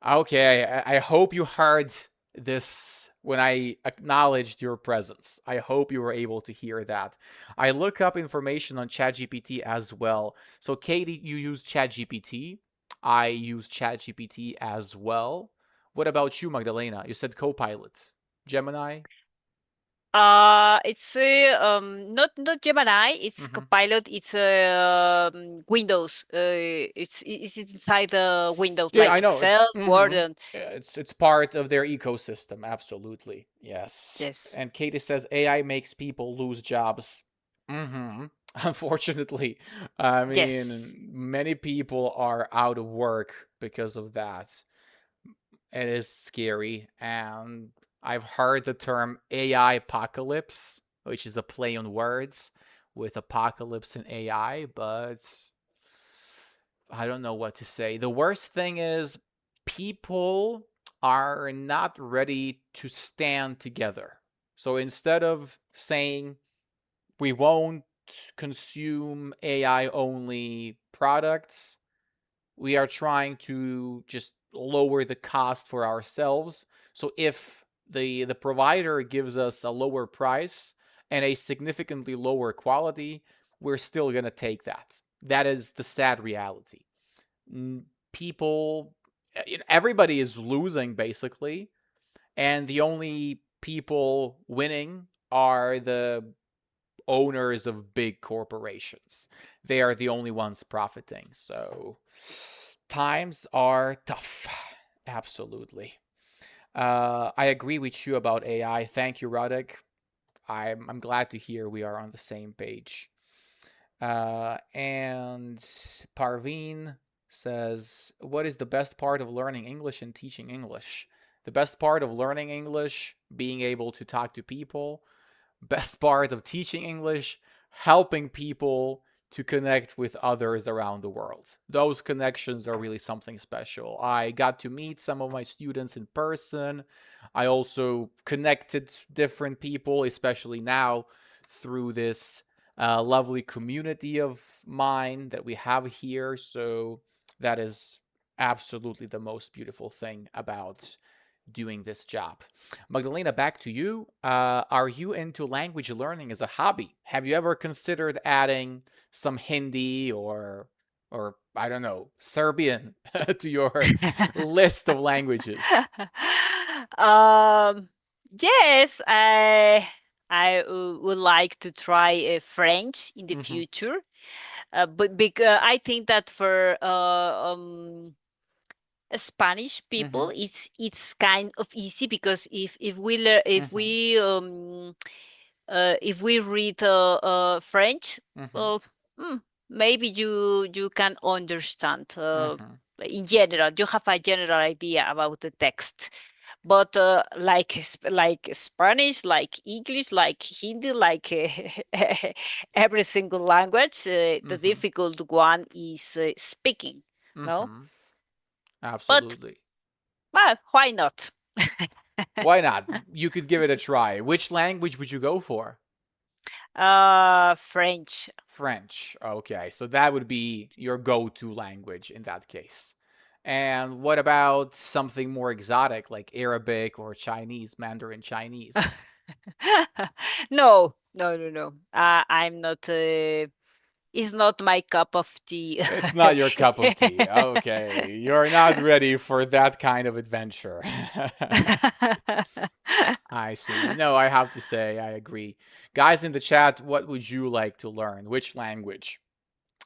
Okay, I hope you heard this when I acknowledged your presence. I hope you were able to hear that. I look up information on ChatGPT as well. So Katie, you use ChatGPT. I use ChatGPT as well. What about you, Magdalena? You said Copilot. Gemini? It's not Gemini. It's Mm-hmm. Copilot. It's Windows. It's inside the Windows Yeah, I like know. Excel, Word, and It's part of their ecosystem. Absolutely, yes. yes, And Katie says AI makes people lose jobs. Mm-hmm. Unfortunately, I yes. mean, many people are out of work because of that. It is scary, and I've heard the term AI apocalypse, which is a play on words with apocalypse and AI, but I don't know what to say. The worst thing is people are not ready to stand together. So instead of saying we won't consume AI only products, we are trying to just lower the cost for ourselves. So if the provider gives us a lower price and a significantly lower quality, we're still going to take that. That is the sad reality. People, everybody is losing basically, and the only people winning are the owners of big corporations. They are the only ones profiting. So times are tough. Absolutely. I agree with you about AI. Thank you, Radek. I'm glad to hear we are on the same page. And Parveen says, what is the best part of learning English and teaching English? The best part of learning English, being able to talk to people. Best part of teaching English, helping people to connect with others around the world. Those connections are really something special. I got to meet some of my students in person. I also connected different people, especially now through this lovely community of mine that we have here. So that is absolutely the most beautiful thing about doing this job. Magdalena, back to you. Are you into language learning as a hobby? Have you ever considered adding some Hindi or I don't know, Serbian to your list of languages? um, yes, I would like to try French in the Mm-hmm. future, but because I think that for Spanish Mm-hmm. people, it's kind of easy because Mm-hmm. if we read French, Mm-hmm. uh, mm, maybe you can understand. Mm-hmm. In general, you have a general idea about the text. But like Spanish, like English, like Hindi, like every single language, the Mm-hmm. difficult one is speaking. No, Mm-hmm. but Absolutely. well, why not? Why not? You could give it a try. Which language would you go for? French. French. Okay, so that would be your go-to language in that case. And what about something more exotic like Arabic or Chinese, Mandarin Chinese? No, no, no, no. I'm not. It's not my cup of tea. It's not your cup of tea. Okay, you're not ready for that kind of adventure. I see. No, I have to say, I agree. Guys in the chat, what would you like to learn? Which language?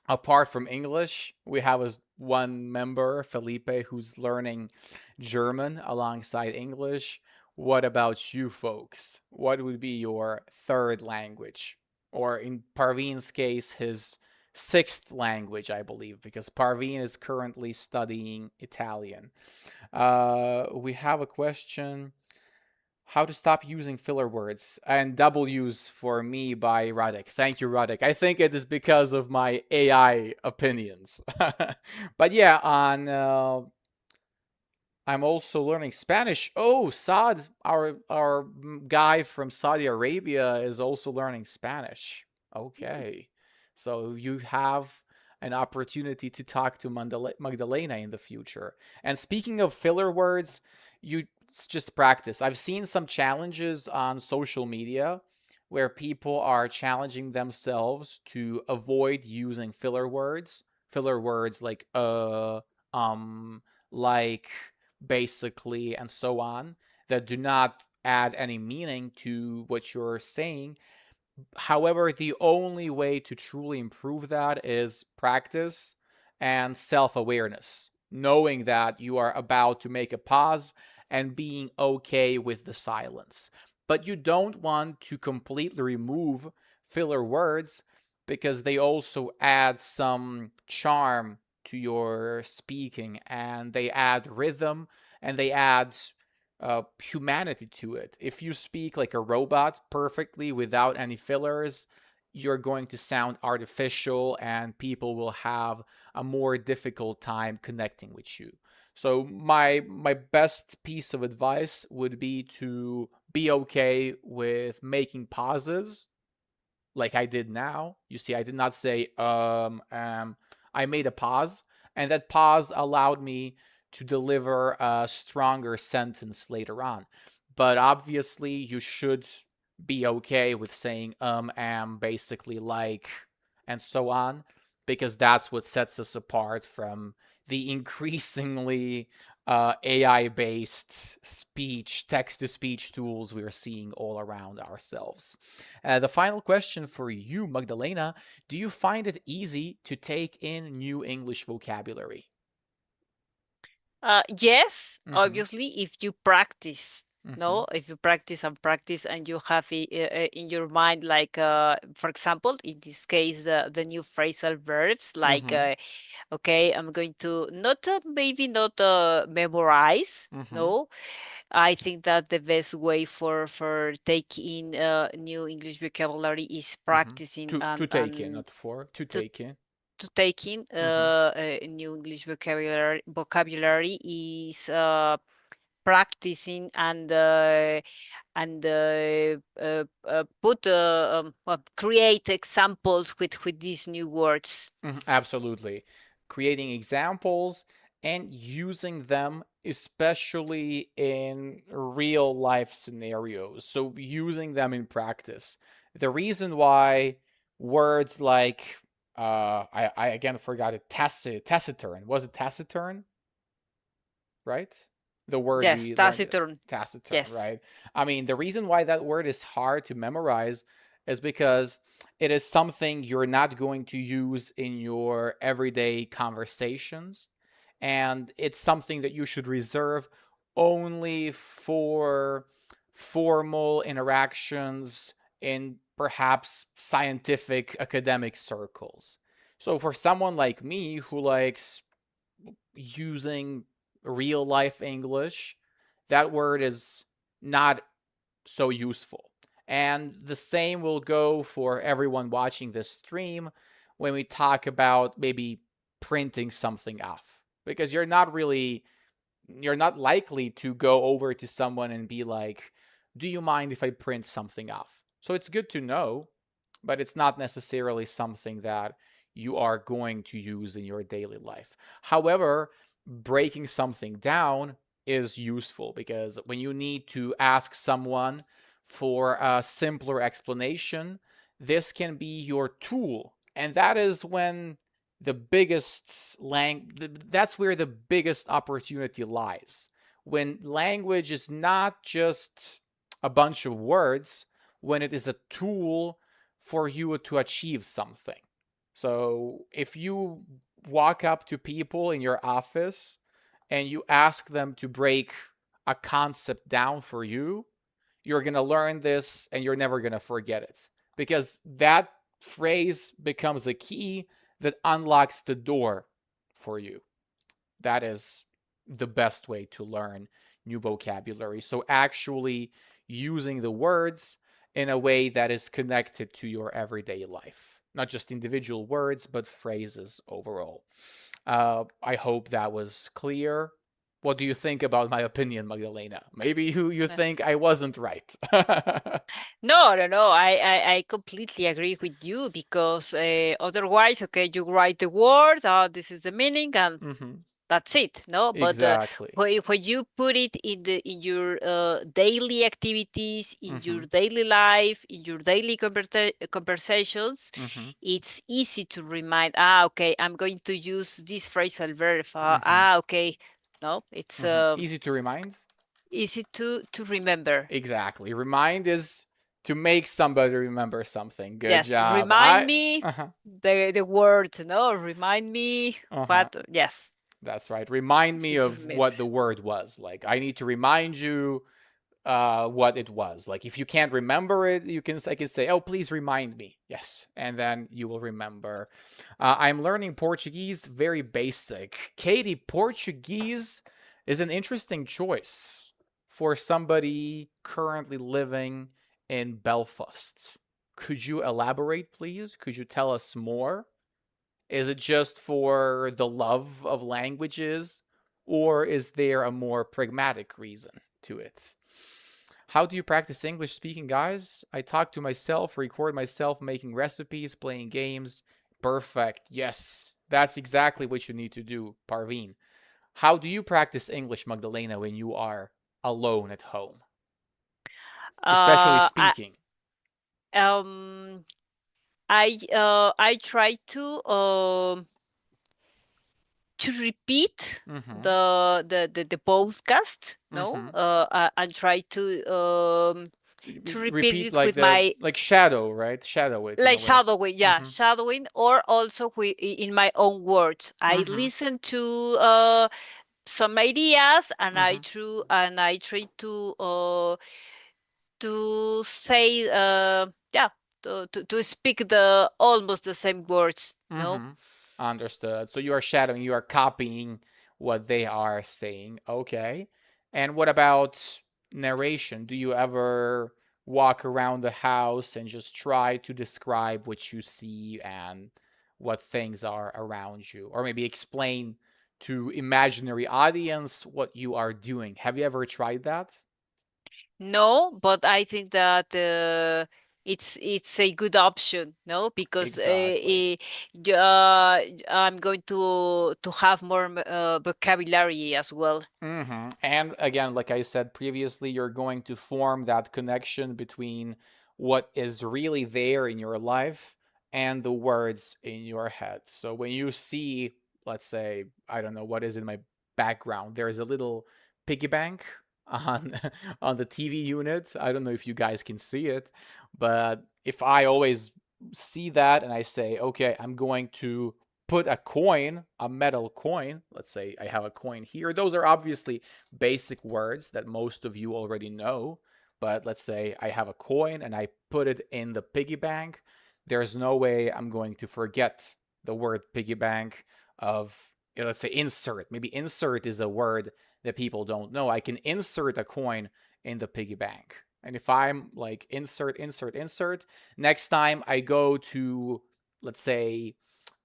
Apart from English, we have one member, Felipe, who's learning German alongside English. What about you folks? What would be your third language? Or in Parveen's case, his sixth language, I believe, because Parveen is currently studying Italian. We have a question. How to Stop Using Filler Words and W's for Me by Radek. Thank you, Radek. I think it is because of my AI opinions. But yeah, on I'm also learning Spanish. Oh, Saad, our guy from Saudi Arabia, is also learning Spanish. Okay, so you have an opportunity to talk to Magdalena in the future. And speaking of filler words, you it's just practice. I've seen some challenges on social media where people are challenging themselves to avoid using filler words. Filler words like like basically, and so on, that do not add any meaning to what you're saying. However, the only way to truly improve that is practice and self awareness, knowing that you are about to make a pause and being okay with the silence. But you don't want to completely remove filler words because they also add some charm to your speaking and they add rhythm and they add humanity to it. If you speak like a robot perfectly without any fillers, you're going to sound artificial and people will have a more difficult time connecting with you. So my best piece of advice would be to be okay with making pauses like I did now. You see, I did not say I made a pause, and that pause allowed me to deliver a stronger sentence later on. But obviously, you should be okay with saying am, basically like, and so on, because that's what sets us apart from the increasingly AI based speech, text to speech tools we're seeing all around ourselves. The final question for you, Magdalena: do you find it easy to take in new English vocabulary? Yes, Mm-hmm. obviously, if you practice, Mm-hmm. no, if you practice and practice, and you have it in your mind, like, for example, in this case, the new phrasal verbs, like, Mm-hmm. okay, I'm going to not maybe not memorize, Mm-hmm. no. I think that the best way for taking new English vocabulary is Mm-hmm. practicing To take in, and not for to to take in. taking Mm-hmm. a new English vocabulary is practicing and put create examples with these new words. Absolutely. Creating examples and using them especially in real life scenarios. So using them in practice. The reason why words like I again forgot it, taciturn. Was it taciturn? Right? The word Yes, we learned, taciturn. taciturn, Yes. right? I mean, the reason why that word is hard to memorize is because it is something you're not going to use in your everyday conversations. And it's something that you should reserve only for formal interactions in perhaps scientific academic circles. So for someone like me who likes using real life English, that word is not so useful. And the same will go for everyone watching this stream when we talk about maybe printing something off. Because you're not likely to go over to someone and be like, do you mind if I print something off? So it's good to know, but it's not necessarily something that you are going to use in your daily life. However, breaking something down is useful because when you need to ask someone for a simpler explanation, this can be your tool. And that is when the that's where the biggest opportunity lies. When language is not just a bunch of words, when it is a tool for you to achieve something. So if you walk up to people in your office and you ask them to break a concept down for you, you're going to learn this and you're never going to forget it because that phrase becomes a key that unlocks the door for you. That is the best way to learn new vocabulary. So actually using the words in a way that is connected to your everyday life, not just individual words, but phrases overall. I hope that was clear. What do you think about my opinion, Magdalena? Maybe you think I wasn't right. No, no, no. I completely agree with you because otherwise, okay, you write the word, this is the meaning, and Mm-hmm. that's it. No, but Exactly. when you put it in your daily activities, in Mm-hmm. your daily life, in your daily conversations, Mm-hmm. it's easy to remind. Okay, I'm going to use this phrasal verb. Mm-hmm. Okay. No, it's Mm-hmm. Easy to remind. easy to remember. Exactly. Remind is to make somebody remember something. Good Yes, job. remind I me uh-huh. the word. No, remind me Uh-huh. what. Yes, That's right. Remind me easy to of remember. what the word was. Like I need to remind you what it was. Like if you can't remember it, I can say, "Oh, please remind me." Yes, and then you will remember. I'm learning Portuguese, very basic. Katie, Portuguese is an interesting choice for somebody currently living in Belfast. Could you elaborate, please? Could you tell us more? Is it just for the love of languages, or is there a more pragmatic reason to it? How do you practice English speaking, guys? I talk to myself, record myself making recipes, playing games. Perfect. Yes, that's exactly what you need to do, Parveen. How do you practice English, Magdalena, when you are alone at home, especially Uh, I speaking? um I try to repeat Mm-hmm. the podcast. No, Mm-hmm. I try to repeat Repeat it like with the my like shadow, right? Shadow it in a like way. shadowing, yeah, Mm-hmm. shadowing, or also in my own words. I Mm-hmm. listen to some ideas, and Mm-hmm. I try to say yeah, to speak the almost the same words. No. Mm-hmm. Understood. So you are shadowing, you are copying what they are saying. Okay. And what about narration? Do you ever walk around the house and just try to describe what you see and what things are around you? Or maybe explain to imaginary audience what you are doing. Have you ever tried that? No, but I think that it's a good option, no? Because Exactly. I'm going to have more vocabulary as well. And again, like I said previously, you're going to form that connection between what is really there in your life and the words in your head. So when you see, let's say, I don't know what is in my background, there's a little piggy bank on on the TV unit. I don't know if you guys can see it, but if I always see that and I say, okay, I'm going to put a coin, a metal coin, let's say I have a coin here. Those are obviously basic words that most of you already know. But let's say I have a coin and I put it in the piggy bank. There's no way I'm going to forget the word piggy bank of, let's say insert. Maybe insert is a word that people don't know. I can insert a coin in the piggy bank. And if I'm like insert, insert, insert, next time I go to, let's say,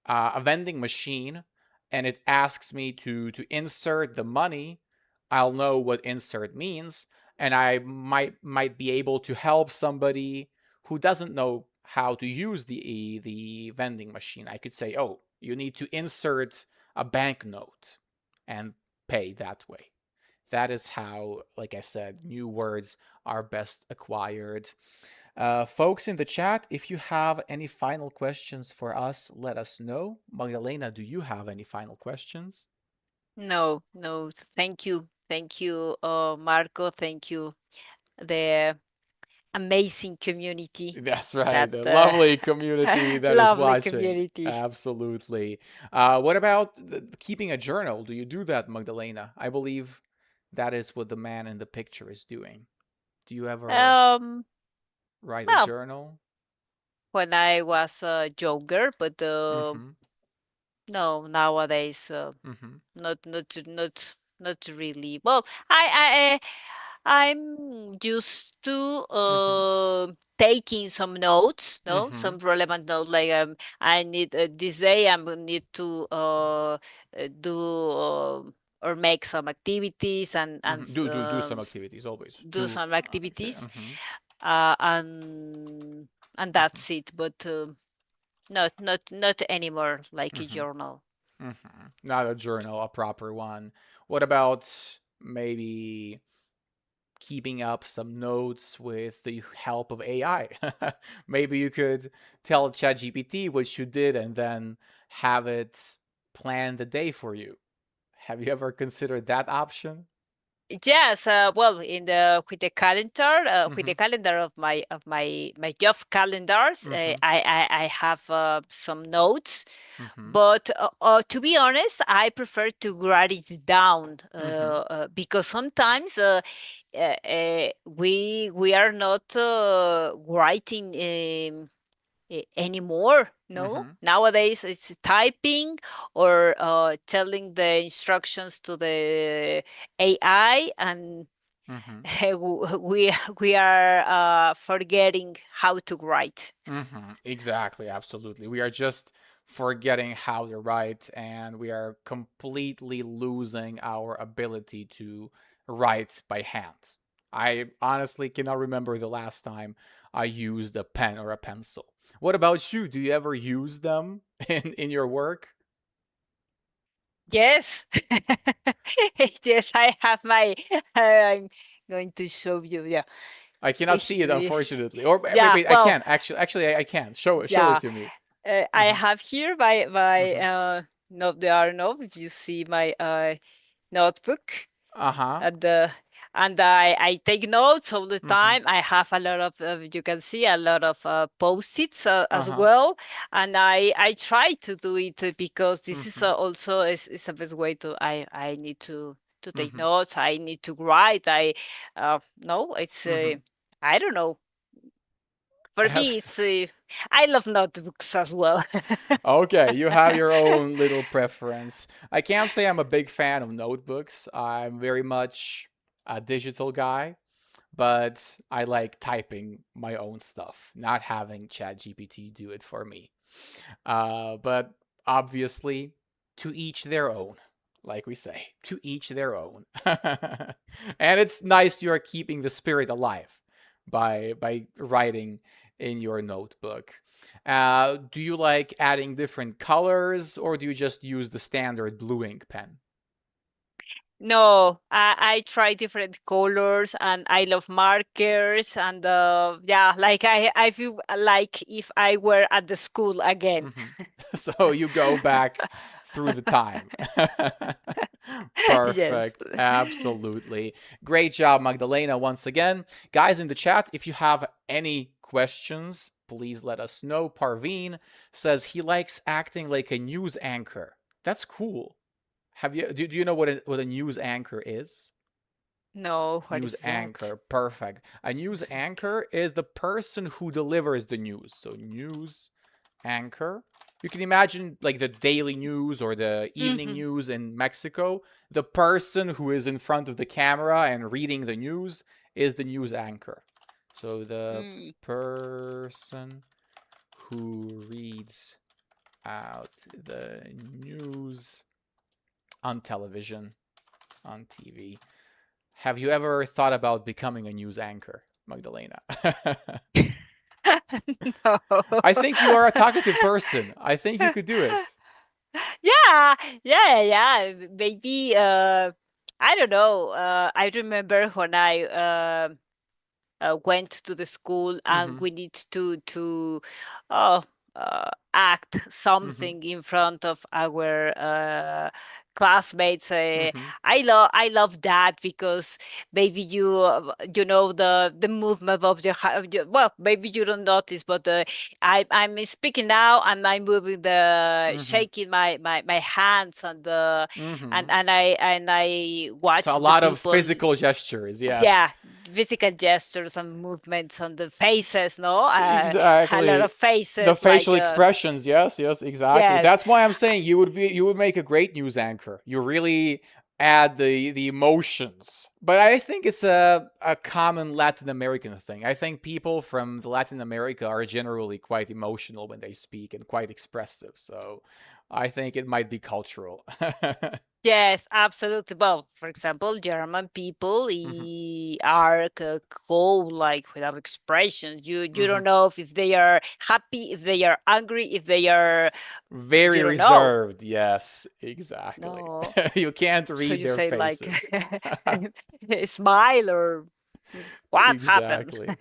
a vending machine and it asks me to insert the money, I'll know what insert means, and I might be able to help somebody who doesn't know how to use the vending machine. I could say, "Oh, you need to insert a banknote and pay that way." That is how, like I said, new words are best acquired. Folks in the chat, if you have any final questions for us, let us know. Magdalena, do you have any final questions? No, no, thank you, Marco, thank you, the amazing community That's right, that the lovely community that is lovely watching. community. Absolutely. What about keeping a journal? Do you do that, Magdalena? I believe that is what the man in the picture is doing. Do you ever Um, write a well, journal? when I was younger, but Mm-hmm. no, nowadays, Mm-hmm. not really. Well, I'm used to Mm-hmm. taking some notes, no, Mm-hmm. some relevant note. Like I need this day I'm gonna need to do or make some activities and Mm-hmm. Do some activities always. do Do some okay. activities, Mm-hmm. uh, and and Mm-hmm. that's it. But not anymore like a Mm-hmm. journal. Mm-hmm. Not a journal, a proper one. What about maybe keeping up some notes with the help of AI? Maybe you could tell ChatGPT what you did and then have it plan the day for you. Have you ever considered that option? Yes, well, in the with Mm-hmm. the calendar of my job calendars, Mm-hmm. I have some notes, Mm-hmm. but to be honest, I prefer to write it down Mm-hmm. because sometimes we are not writing. Anymore. No, Mm-hmm. nowadays it's typing or telling the instructions to the AI, and Mm-hmm. we are forgetting how to write. Mm-hmm. Exactly, absolutely. We are just forgetting how to write, and we are completely losing our ability to write by hand. I honestly cannot remember the last time I used a pen or a pencil. What about you? Do you ever use them in your work? Yes, yes, I have my. I'm going to show you. Yeah, I cannot see it, here. unfortunately. Or Yeah, wait, I well, can actually I can show it yeah. to me. I Mm-hmm. have here my Mm-hmm. no, there are no. If you see my notebook, Uh-huh. and I take notes all the Mm-hmm. time. I have a lot of you can see a lot of post-its as Uh-huh. well, and I try to do it because this is Mm-hmm. also is a best way to I need to take Mm-hmm. notes. I need to write. I no, it's Mm-hmm. I don't know. For me, it's I love notebooks as well. Okay, you have your own little preference. I can't say I'm a big fan of notebooks. I'm very much a digital guy, but I like typing my own stuff, not having ChatGPT do it for me. But obviously, to each their own, like we say, to each their own. And it's nice you are keeping the spirit alive by writing in your notebook. Do you like adding different colors, or do you just use the standard blue ink pen? No, I try different colors and I love markers and yeah, like I feel like if I were at the school again. Hmm. So you go back through the time. Yes. Perfect. Absolutely. Great job, Magdalena, once again. Guys in the chat, if you have any questions, please let us know. Parveen says he likes acting like a news anchor. That's cool. Do you know what a news anchor is? No, what News is that? anchor. Perfect. A news News anchor. anchor is the person who delivers the news. So news anchor. You can imagine like the daily news or the evening Mm-hmm. news in Mexico. The person who is in front of the camera and reading the news is the news anchor. So the Mm. person who reads out the news on television, on TV. Have you ever thought about becoming a news anchor, Magdalena? No. I think you are a talkative person. I think you could do it. Yeah, yeah. Maybe I don't know. I remember when I went to the school and Mm-hmm. we need to uh, act Mm-hmm. something in front of our classmates. Mm-hmm. I love that because maybe you know the movement of well, maybe you don't notice, but I'm speaking now and I'm moving the Mm-hmm. shaking my hands Mm-hmm. and I So watch a the lot of people. physical gestures, yes. Yeah, physical gestures and movements on the faces, no? A lot Exactly. of The faces, like, facial expressions, yes, yes, exactly. yes, That's why I'm saying you would make a great news anchor. You really add the emotions. But I think it's a common Latin American thing. I think people from the Latin America are generally quite emotional when they speak and quite expressive. So I think it might be cultural. yes, absolutely. Well, for example, German people Hmm. are cold, like without expressions. You Hmm. don't know if they are happy, if they are angry, if they are, Very you don't know. reserved. Yes, exactly. No. You can't So read you their say like faces. smile or what happened? Exactly.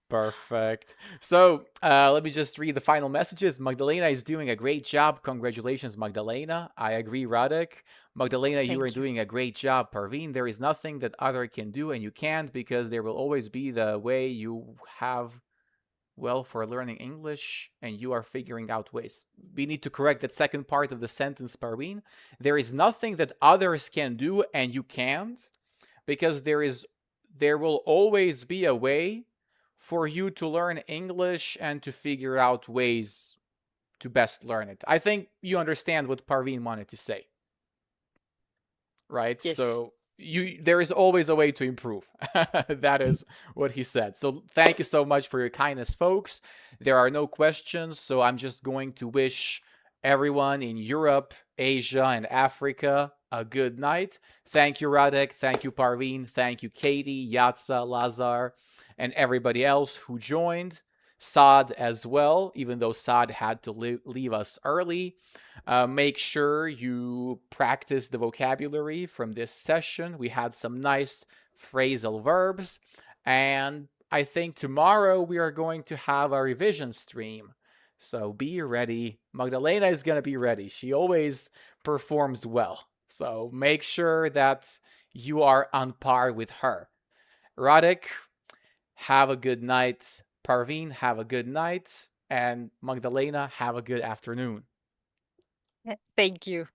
Perfect. So let me just read the final messages. Magdalena is doing a great job. Congratulations, Magdalena. I agree, Radek. Magdalena, you are Thank you. doing a great job. Parveen, there is nothing that other can do and you can't because there will always be the way you have well for learning English and you are figuring out ways. We need to correct that second part of the sentence, Parveen. There is nothing that others can do and you can't because there will always be a way for you to learn English and to figure out ways to best learn it. I think you understand what Parveen wanted to say, right? Yes. So there is always a way to improve. That is what he said. So thank you so much for your kindness, folks. There are no questions, so I'm just going to wish everyone in Europe, Asia, and Africa a good night. Thank you, Radek. Thank you, Parveen. Thank you, Katie, Yatsa, Lazar, and everybody else who joined. Saad as well, even though Saad had to leave us early. Make sure you practice the vocabulary from this session. We had some nice phrasal verbs. And I think tomorrow we are going to have a revision stream. So be ready. Magdalena is going to be ready. She always performs well. So make sure that you are on par with her. Radek, have a good night. Parveen, have a good night. And Magdalena, have a good afternoon. Thank you.